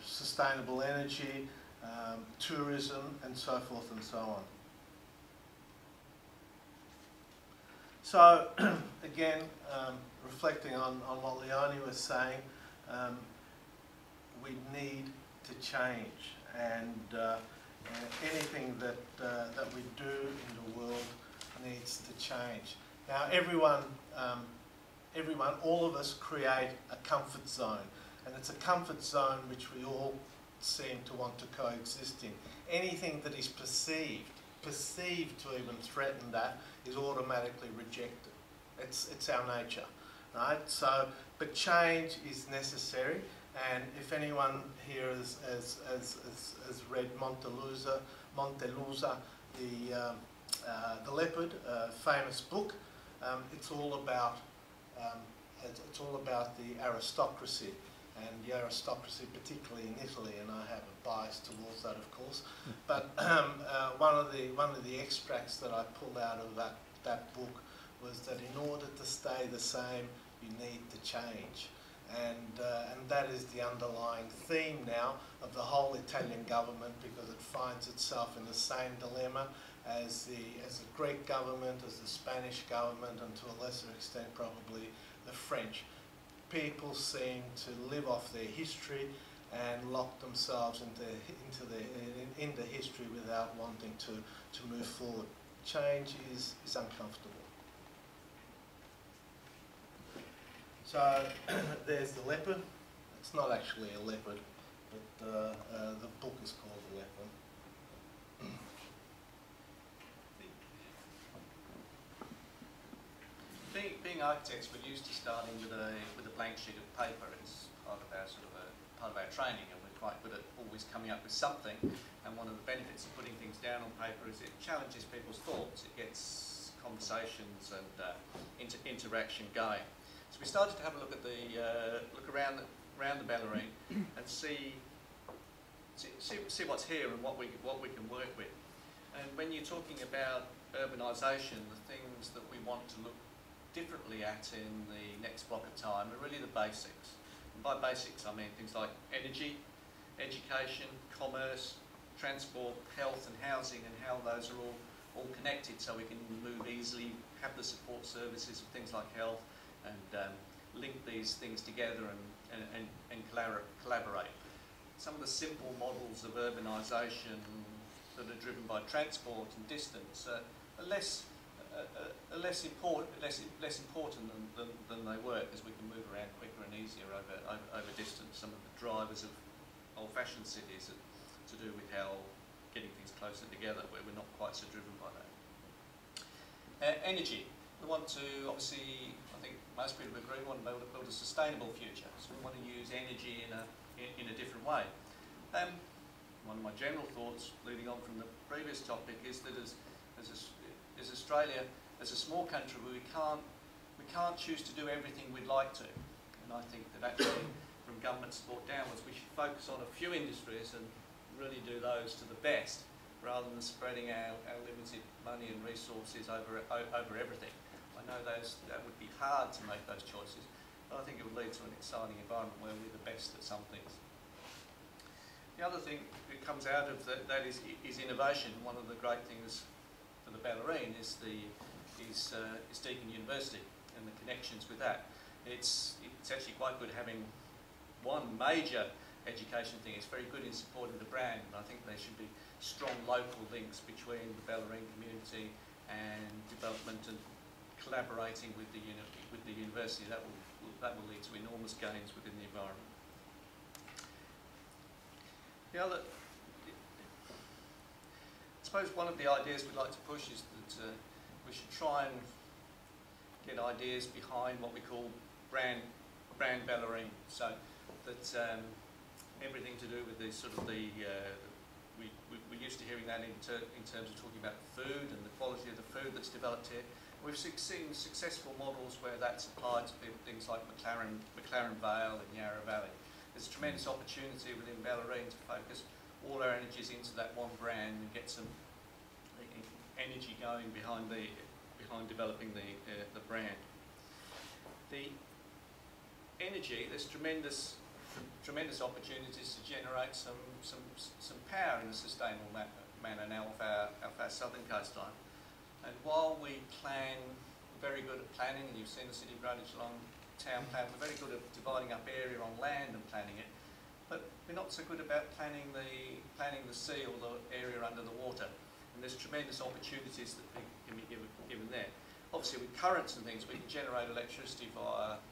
sustainable energy, tourism, and so forth and so on. So again, reflecting on what Leonie was saying, we need to change, and anything that we do in the world needs to change. Now, everyone, all of us create a comfort zone, and it's a comfort zone which we all seem to want to coexist in. Anything that is perceived to even threaten that is automatically rejected. It's our nature, right? So, but change is necessary, and if anyone here has read Montelusa, the Leopard, famous book, it's all about the aristocracy, and the aristocracy, particularly in Italy, and I have a bias towards that, of course. But one of the extracts that I pulled out of that book was that in order to stay the same, you need to change, and that is the underlying theme now of the whole Italian government, because it finds itself in the same dilemma as the Greek government, as the Spanish government, and to a lesser extent probably the French. People seem to live off their history and lock themselves into history without wanting to move forward. Change is uncomfortable. So there's the leopard. It's not actually a leopard, but the book is called The Leopard. Being architects, we're used to starting with a blank sheet of paper. It's part of our part of our training, and we're quite good at always coming up with something. And one of the benefits of putting things down on paper is it challenges people's thoughts. It gets conversations and interaction going. So we started to have a look at look around the Bellarine and see what's here and what we can work with. And when you're talking about urbanisation, the things that we want to look differently at in the next block of time are really the basics. And by basics I mean things like energy, education, commerce, transport, health and housing, and how those are all connected, so we can move easily, have the support services of things like health, and link these things together and collaborate. Some of the simple models of urbanisation that are driven by transport and distance are less important than they were, because we can move around quicker and easier over distance. Some of the drivers of old-fashioned cities are to do with how getting things closer together, where we're not quite so driven by that. Energy. We want to, obviously, I think most people agree, we want to build a sustainable future. So we want to use energy in a different way. One of my general thoughts, leading on from the previous topic, is that as Australia, as a small country, we can't choose to do everything we'd like to. And I think that actually, from government support downwards, we should focus on a few industries and really do those to the best, rather than spreading our limited money and resources over everything. I know that would be hard to make those choices, but I think it would lead to an exciting environment where we're the best at some things. The other thing that comes out of that is innovation. One of the great things for the Bellarine is Deakin University and the connections with that. It's actually quite good having one major education thing. It's very good in supporting the brand, and I think there should be strong local links between the Bellarine community and development and collaborating with the university. That will lead to enormous gains within the environment. The other, I suppose one of the ideas we'd like to push is that we should try and get ideas behind what we call brand Bellarine. So that everything to do with the we're used to hearing that in terms of talking about food and the quality of the food that's developed here. We've seen successful models where that's applied to things like McLaren Vale and Yarra Valley. There's a tremendous opportunity within Bellarine to focus all our energies into that one brand and get some energy going behind developing the brand. The energy, there's tremendous opportunities to generate some power in a sustainable manner now off our southern coastline. And while we plan, we're very good at planning, and you've seen the City of Greenwich along town plan, we're very good at dividing up area on land and planning it, but we're not so good about planning the sea or the area under the water. And there's tremendous opportunities that can be given there. Obviously, with currents and things, we can generate electricity via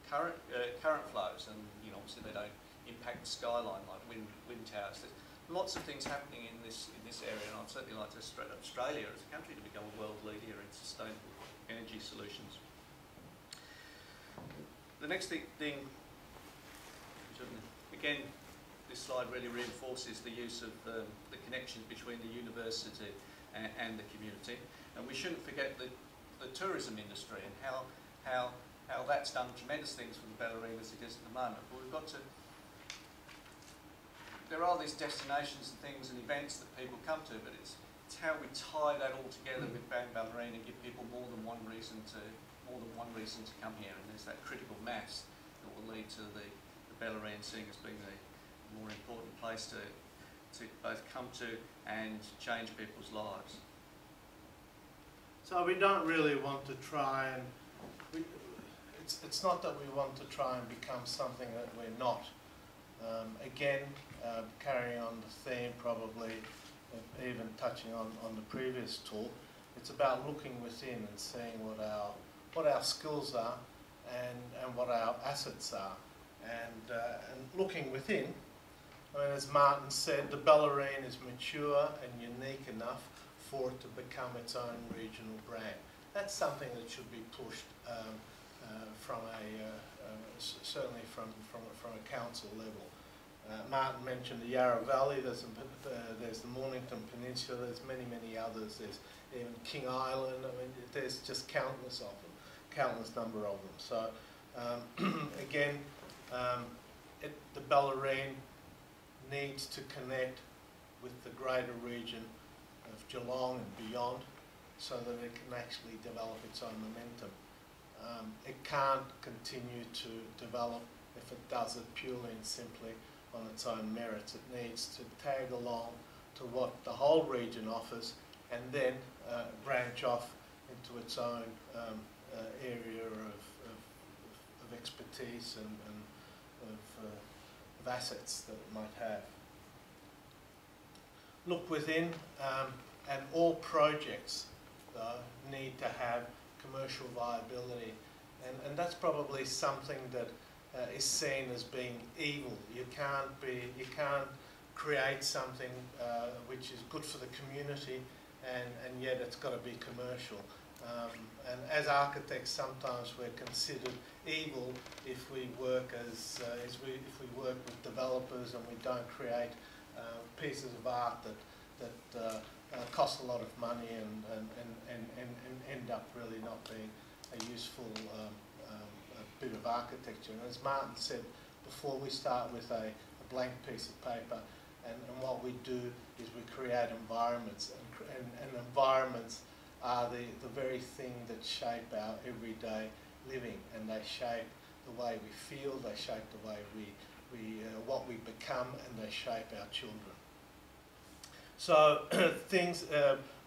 current flows, and obviously they don't impact the skyline like wind towers. There's lots of things happening in this area, and I'd certainly like to spread Australia as a country to become a world leader in sustainable energy solutions. The next thing, again, this slide really reinforces the use of the connections between the university and the community, and we shouldn't forget the tourism industry and how that's done tremendous things for the Bellarine as it is at the moment. But we've got to. There are these destinations and things and events that people come to, but it's how we tie that all together with Bellarine and give people more than one reason to come here, and there's that critical mass that will lead to the Bellarine seen as being the more important place to both come to and change people's lives. So we don't really want to try and, it's not that we want to try and become something that we're not. Again, carrying on the theme, probably even touching on the previous talk, it's about looking within and seeing what our skills are and what our assets are. And looking within, I mean, as Martin said, the Bellarine is mature and unique enough for it to become its own regional brand. That's something that should be pushed certainly from a council level. Martin mentioned the Yarra Valley, there's the Mornington Peninsula, there's many others, there's even King Island, I mean, there's just countless of them, countless number of them. So again, the Bellarine needs to connect with the greater region of Geelong and beyond so that it can actually develop its own momentum. It can't continue to develop if it does it purely and simply on its own merits. It needs to tag along to what the whole region offers and then branch off into its own area of expertise and of assets that it might have. Look within, and all projects need to have commercial viability, and that's probably something that is seen as being evil. You can't create something which is good for the community, and yet it's got to be commercial. And as architects, sometimes we're considered evil if we work if we work with developers and we don't create pieces of art that cost a lot of money and end up really not being a useful bit of architecture. And as Martin said before, we start with a blank piece of paper, and what we do is we create environments, and environments are the very thing that shape our everyday living, and they shape the way we feel, they shape the way what we become, and they shape our children. So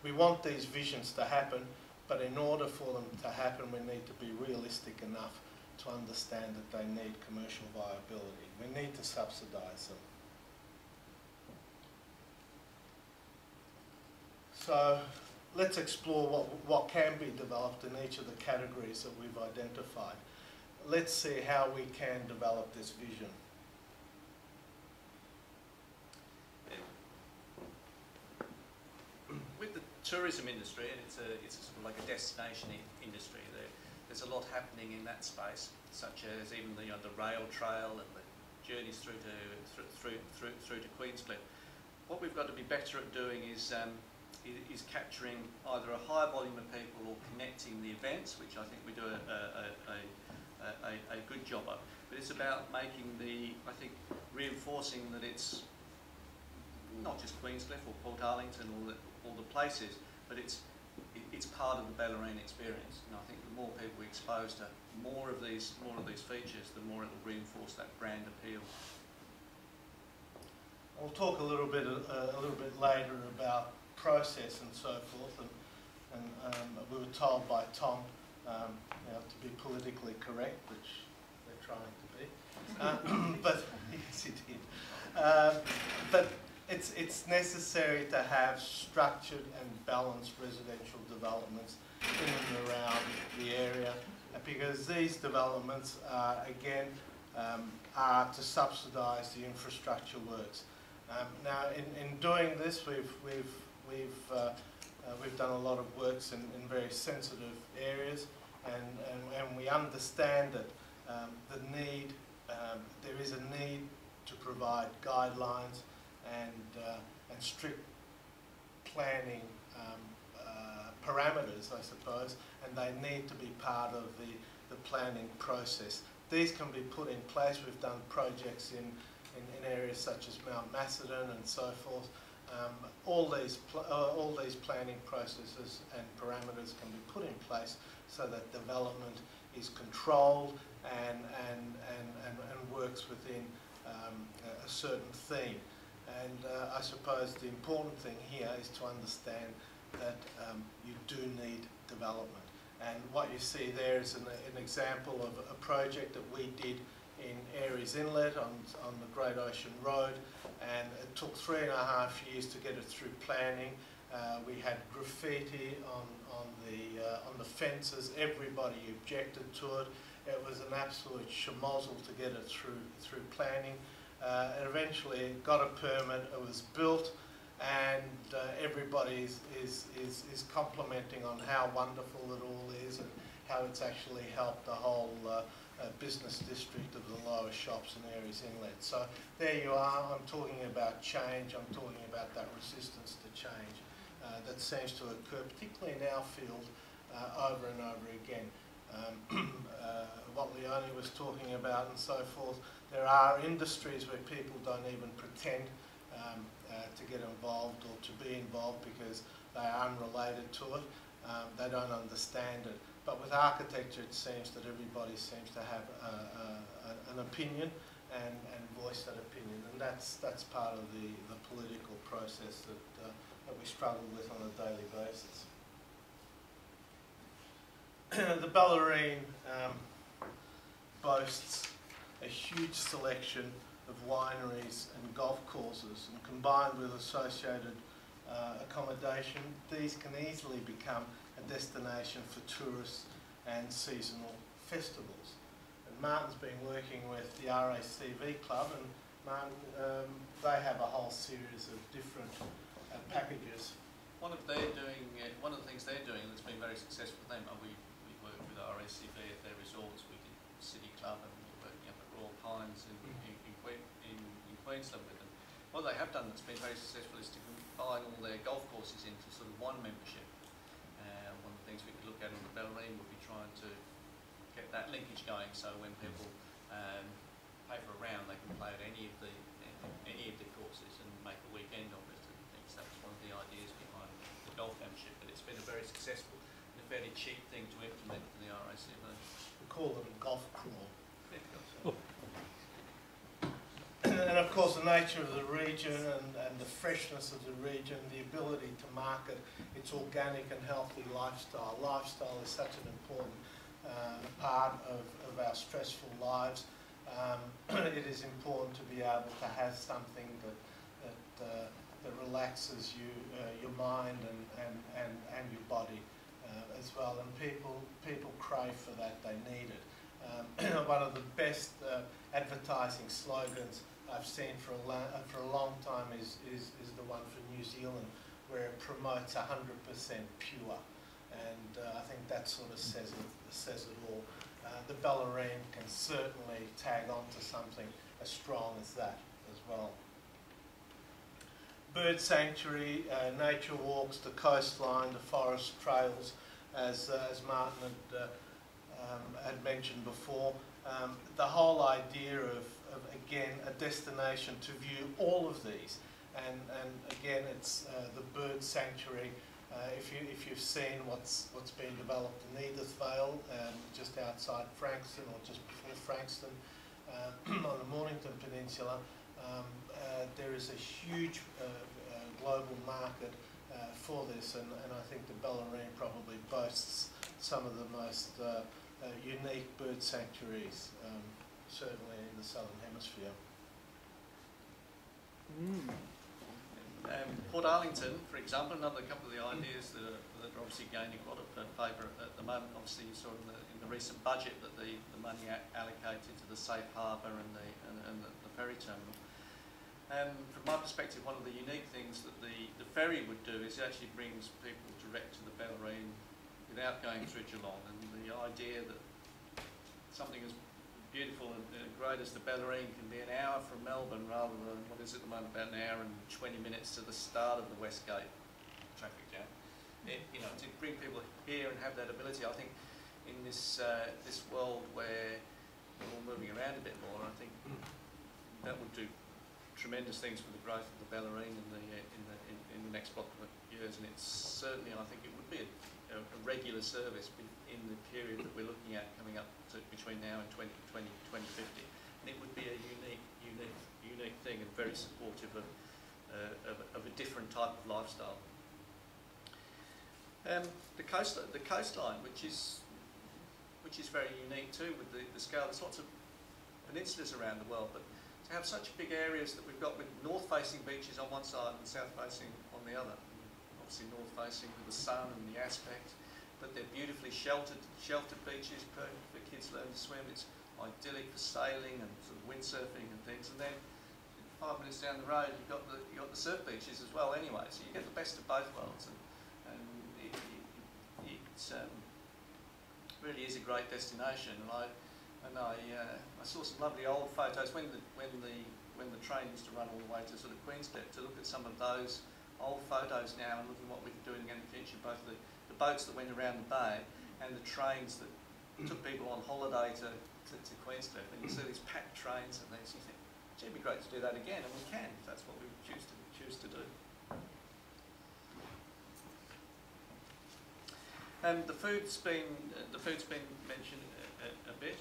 we want these visions to happen, but in order for them to happen, we need to be realistic enough to understand that they need commercial viability. We need to subsidise them. So let's explore what can be developed in each of the categories that we've identified. Let's see how we can develop this vision. With the tourism industry, and it's sort of like a destination industry, there's a lot happening in that space, such as even the rail trail and the journeys through to Queenscliff. What we've got to be better at doing is capturing either a high volume of people or connecting the events, which I think we do a good job of. But it's about reinforcing that it's not just Queenscliff or Port Arlington or all the places, but it's part of the Bellarine experience. And I think the more people we expose to more of these features, the more it will reinforce that brand appeal. We'll talk a little bit later about process and so forth, and we were told by Tom to be politically correct, which they're trying to be, but yes, he did. But it's necessary to have structured and balanced residential developments in and around the area, because these developments are to subsidise the infrastructure works. Now, in doing this, we've done a lot of works in very sensitive areas, and we understand that there is a need to provide guidelines and strict planning parameters, I suppose, and they need to be part of the planning process. These can be put in place. We've done projects in areas such as Mount Macedon and so forth. All these planning processes and parameters can be put in place so that development is controlled and works within a certain theme. And I suppose the important thing here is to understand that you do need development. And what you see there is an example of a project that we did in Aireys Inlet on the Great Ocean Road, and it took 3.5 years to get it through planning. We had graffiti on the fences. Everybody objected to it. It was an absolute schmozzle to get it through planning. And eventually it got a permit. It was built, and everybody is complimenting on how wonderful it all is and how it's actually helped the whole business district of the lower shops in Aireys Inlet. So there you are. I'm talking about change. I'm talking about that resistance to change that seems to occur, particularly in our field, over and over again. What Leonie was talking about and so forth, there are industries where people don't even pretend to get involved or to be involved because they are unrelated to it. They don't understand it. But with architecture, it seems that everybody seems to have an opinion and voice that opinion, and that's part of the political process that we struggle with on a daily basis. The Bellarine boasts a huge selection of wineries and golf courses, and combined with associated accommodation, these can easily become a destination for tourists and seasonal festivals. And Martin's been working with the RACV Club, and Martin, they have a whole series of different packages. One of the things they're doing that's been very successful for them, we work with RACV at their resorts. We did City Club, and we're working up at Royal Pines in Queensland with them. What they have done that's been very successful is to combine all their golf courses into sort of one membership. One of the things we could look at on the Bellarine would be trying to get that linkage going, so when people pay for a round, they can play at any of the courses and make a weekend of it. And I think that was one of the ideas behind the golf membership, but it's been a very successful and a fairly cheap thing to implement for the RACV. We call them golf crawl. And of course the nature of the region and the freshness of the region, the ability to market its organic and healthy lifestyle. Lifestyle is such an important part of our stressful lives. It is important to be able to have something that relaxes you, your mind and your body as well. And people crave for that. They need it. One of the best advertising slogans I've seen for a long time is the one for New Zealand, where it promotes 100% pure, and I think that sort of says it all. The Bellarine can certainly tag on to something as strong as that as well. Bird sanctuary, nature walks, the coastline, the forest trails, as Martin had mentioned before. The whole idea of again a destination to view all of these, and again it's the bird sanctuary. If you've seen what's been developed in Edithvale, just outside Frankston or just before Frankston, on the Mornington Peninsula, there is a huge global market for this, and I think the Bellarine probably boasts some of the most unique bird sanctuaries, certainly in the Southern Hemisphere. Port Arlington, for example, another couple of the ideas that are obviously gaining a lot of favour at the moment. Obviously, you saw in the recent budget that the money allocated to the safe harbour and the ferry terminal. From my perspective, one of the unique things that the ferry would do is it actually brings people direct to the Bellarine without going through Geelong. And the idea that something as beautiful and great as the Bellarine can be an hour from Melbourne rather than what is at the moment about an hour and 20 minutes to the start of the West Gate traffic jam. To bring people here and have that ability, I think in this world where we're all moving around a bit more, I think that would do tremendous things for the growth of the Bellarine in the next block of years. And it's certainly, I think it would be a regular service in the period that we're looking at coming up to between now and 2020, 2050. And it would be a unique thing and very supportive of a different type of lifestyle. The coastline, which is very unique too, with the scale. There's lots of peninsulas around the world, but to have such big areas that we've got with north-facing beaches on one side and south-facing on the other. Obviously north-facing with the sun and the aspect, but they're beautifully sheltered beaches, perfect for kids learning to swim. It's idyllic for sailing and sort of windsurfing and things. And then 5 minutes down the road, you've got the surf beaches as well. Anyway, so you get the best of both worlds, and it really is a great destination. And I saw some lovely old photos when the train used to run all the way to sort of Queenscliff, to look at some of those old photos now and looking what we could do again in the future, both the boats that went around the bay and the trains that took people on holiday to Queenscliff, and you see these packed trains and things, you think, gee, it'd be great to do that again, and we can if that's what we choose to do. The food's been mentioned a bit.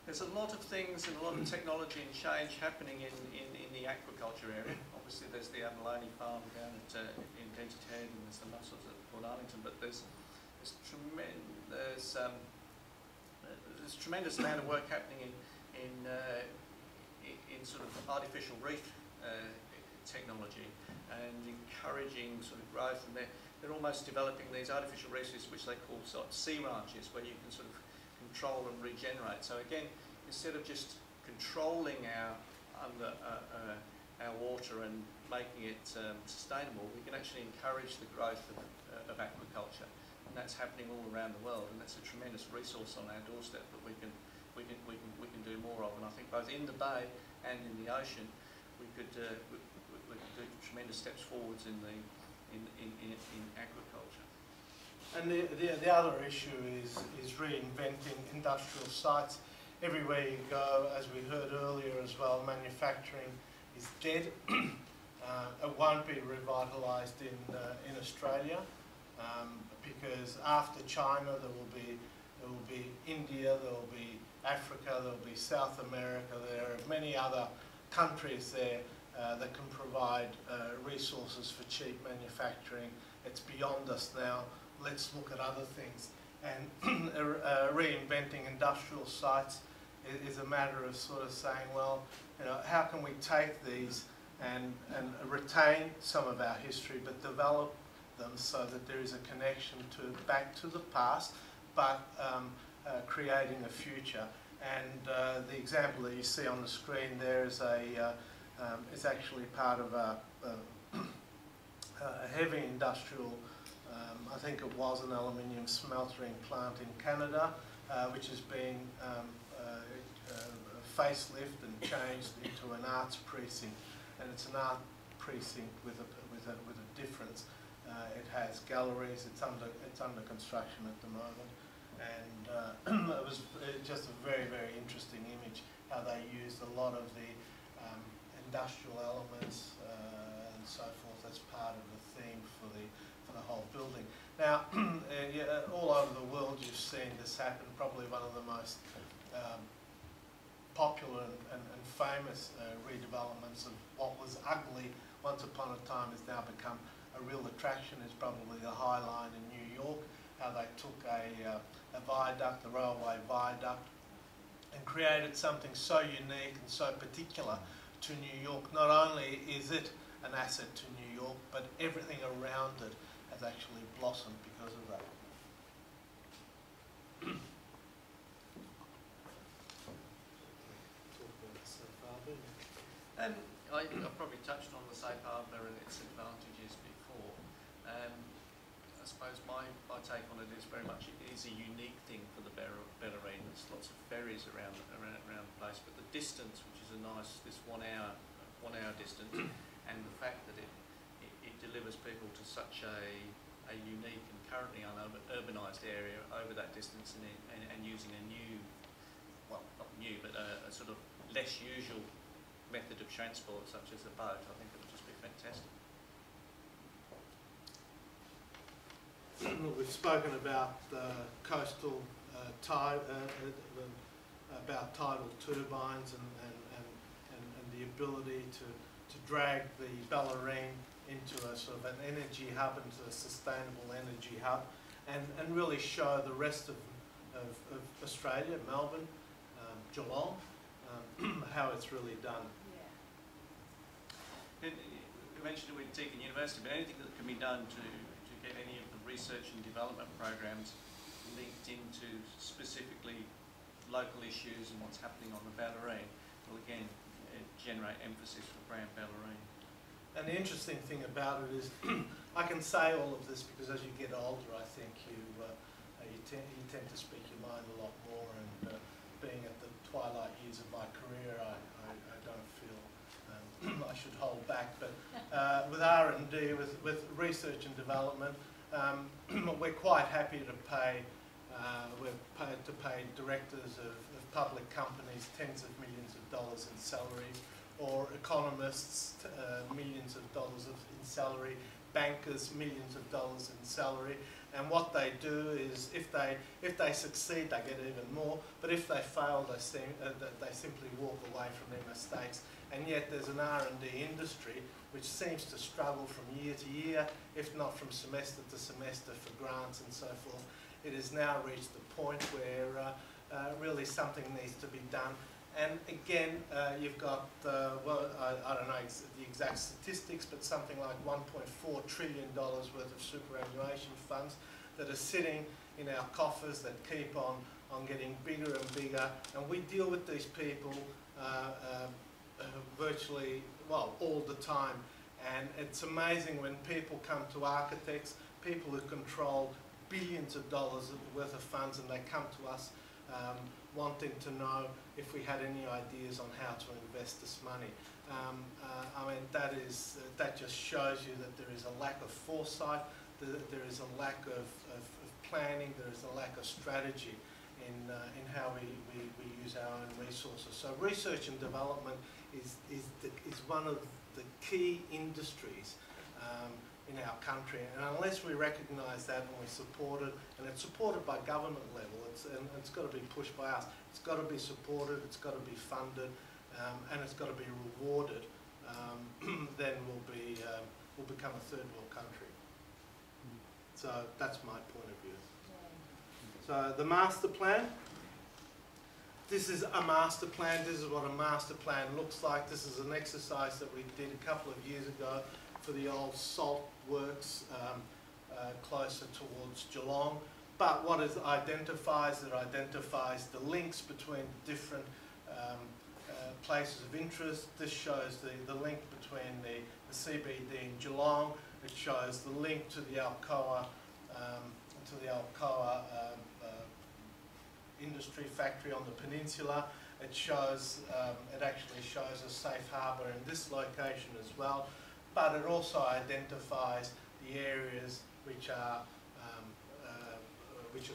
There's a lot of things and a lot of technology and change happening in the aquaculture area. Obviously, there's the Bellarine farm down in Dented Head, and there's the mussels at Port Arlington. But there's tremendous amount of work happening in sort of artificial reef technology and encouraging sort of growth. And they're almost developing these artificial reefs, which they call sort of sea ranches, where you can sort of control and regenerate. So again, instead of just controlling our water and making it sustainable, we can actually encourage the growth of aquaculture, and that's happening all around the world. And that's a tremendous resource on our doorstep that we can do more of. And I think both in the bay and in the ocean, we could do tremendous steps forwards in aquaculture. And the other issue is reinventing industrial sites. Everywhere you go, as we heard earlier as well, manufacturing is dead. It won't be revitalised in Australia because after China there will be India, there will be Africa, there will be South America. There are many other countries there that can provide resources for cheap manufacturing. It's beyond us now. Let's look at other things. And reinventing industrial sites is a matter of sort of saying, well, you know, how can we take these and retain some of our history, but develop them so that there is a connection back to the past, but creating a future. And the example that you see on the screen there is it's actually part of a heavy industrial. I think it was an aluminium smeltering plant in Canada, which has been facelift and changed into an arts precinct, and it's an art precinct with a difference. It has galleries. It's under construction at the moment, and it was just a very, very interesting image how they used a lot of the industrial elements and so forth as part of the theme for the whole building. Now, all over the world you've seen this happen. Probably one of the most popular and famous redevelopments of what was ugly once upon a time has now become a real attraction is probably the High Line in New York, how they took a viaduct, a railway viaduct, and created something so unique and so particular to New York. Not only is it an asset to New York, but everything around it has actually blossomed because of that. I've probably touched on the safe harbour and its advantages before. I suppose my take on it is very much it is a unique thing for the Bellarine. There's lots of ferries around the place, but the distance, which is this 1 hour distance, and the fact that it delivers people to such a unique and currently unurbanised area over that distance, and using a new, well, not new, but a sort of less usual method of transport, such as a boat, I think it would just be fantastic. We've spoken about coastal about tidal turbines and the ability to drag the Bellarine into a sort of an energy hub, into a sustainable energy hub, and really show the rest of Australia, Melbourne, Geelong, how it's really done. Yeah. And you mentioned it with Deakin University, but anything that can be done to get any of the research and development programs linked into specifically local issues and what's happening on the Bellarine will again generate emphasis for brand Bellarine. And the interesting thing about it is, I can say all of this because as you get older, I think you tend to speak your mind a lot more. And being at the twilight years of my career, I don't feel I should hold back. But with R&D, with research and development, we're quite happy to pay. We're paid to pay directors of public companies tens of millions of dollars in salary, or economists millions of dollars in salary, bankers millions of dollars in salary. And what they do is, if they succeed, they get even more. But if they fail, they simply walk away from their mistakes. And yet, there's an R&D industry which seems to struggle from year to year, if not from semester to semester, for grants and so forth. It has now reached the point where really something needs to be done. And again, you've got, well, I don't know the exact statistics, but something like $1.4 trillion worth of superannuation funds that are sitting in our coffers that keep on getting bigger and bigger. And we deal with these people virtually, well, all the time. And it's amazing when people come to architects, people who control billions of dollars worth of funds, and they come to us wanting to know if we had any ideas on how to invest this money. I mean, that just shows you that there is a lack of foresight, there is a lack of planning, there is a lack of strategy in how we use our own resources. So research and development is one of the key industries in our country, and unless we recognise that and we support it, and it's supported by government level, it's got to be pushed by us. It's got to be supported, it's got to be funded, and it's got to be rewarded. Then we'll become a third world country. So that's my point of view. So the master plan. This is a master plan. This is what a master plan looks like. This is an exercise that we did a couple of years ago for the old salt works closer towards Geelong. But what it identifies the links between different places of interest. This shows the link between the CBD in Geelong. It shows the link to the Alcoa industry factory on the peninsula. It shows, it actually shows a safe harbour in this location as well. But it also identifies the areas which are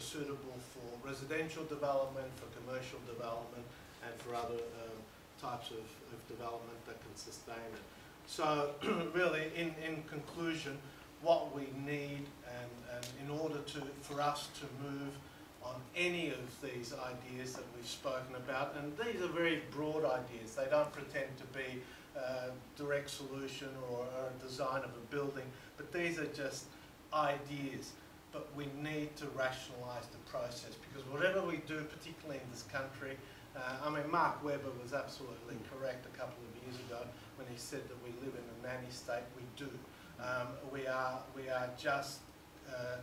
suitable for residential development, for commercial development, and for other types of development that can sustain it. So really, in conclusion, what we need, and in order for us to move on any of these ideas that we've spoken about, and these are very broad ideas, they don't pretend to be a direct solution or a design of a building, but these are just ideas. But we need to rationalise the process, because whatever we do, particularly in this country, I mean, Mark Webber was absolutely correct a couple of years ago when he said that we live in a nanny state. We do. We are just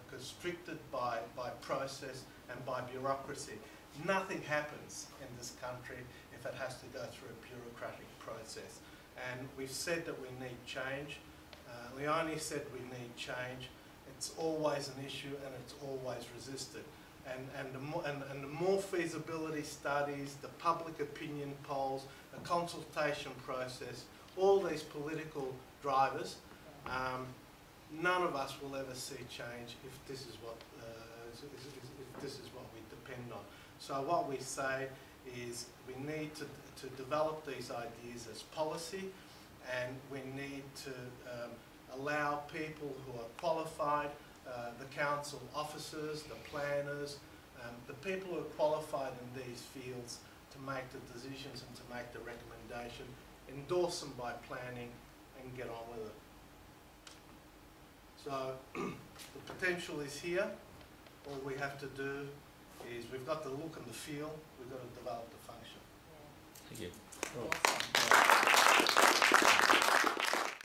constricted by process and by bureaucracy. Nothing happens in this country if it has to go through a bureaucratic process. And we've said that we need change. Leonie said we need change. It's always an issue and it's always resisted. And the more feasibility studies, the public opinion polls, the consultation process, all these political drivers, none of us will ever see change if this is what we depend on. So what we say is we need to develop these ideas as policy, and we need to allow people who are qualified, the council officers, the planners, the people who are qualified in these fields to make the decisions and to make the recommendation, endorse them by planning and get on with it. So the potential is here. All we have to do is, we've got the look and the feel, we've got to develop the function. Yeah. Thank you. Awesome.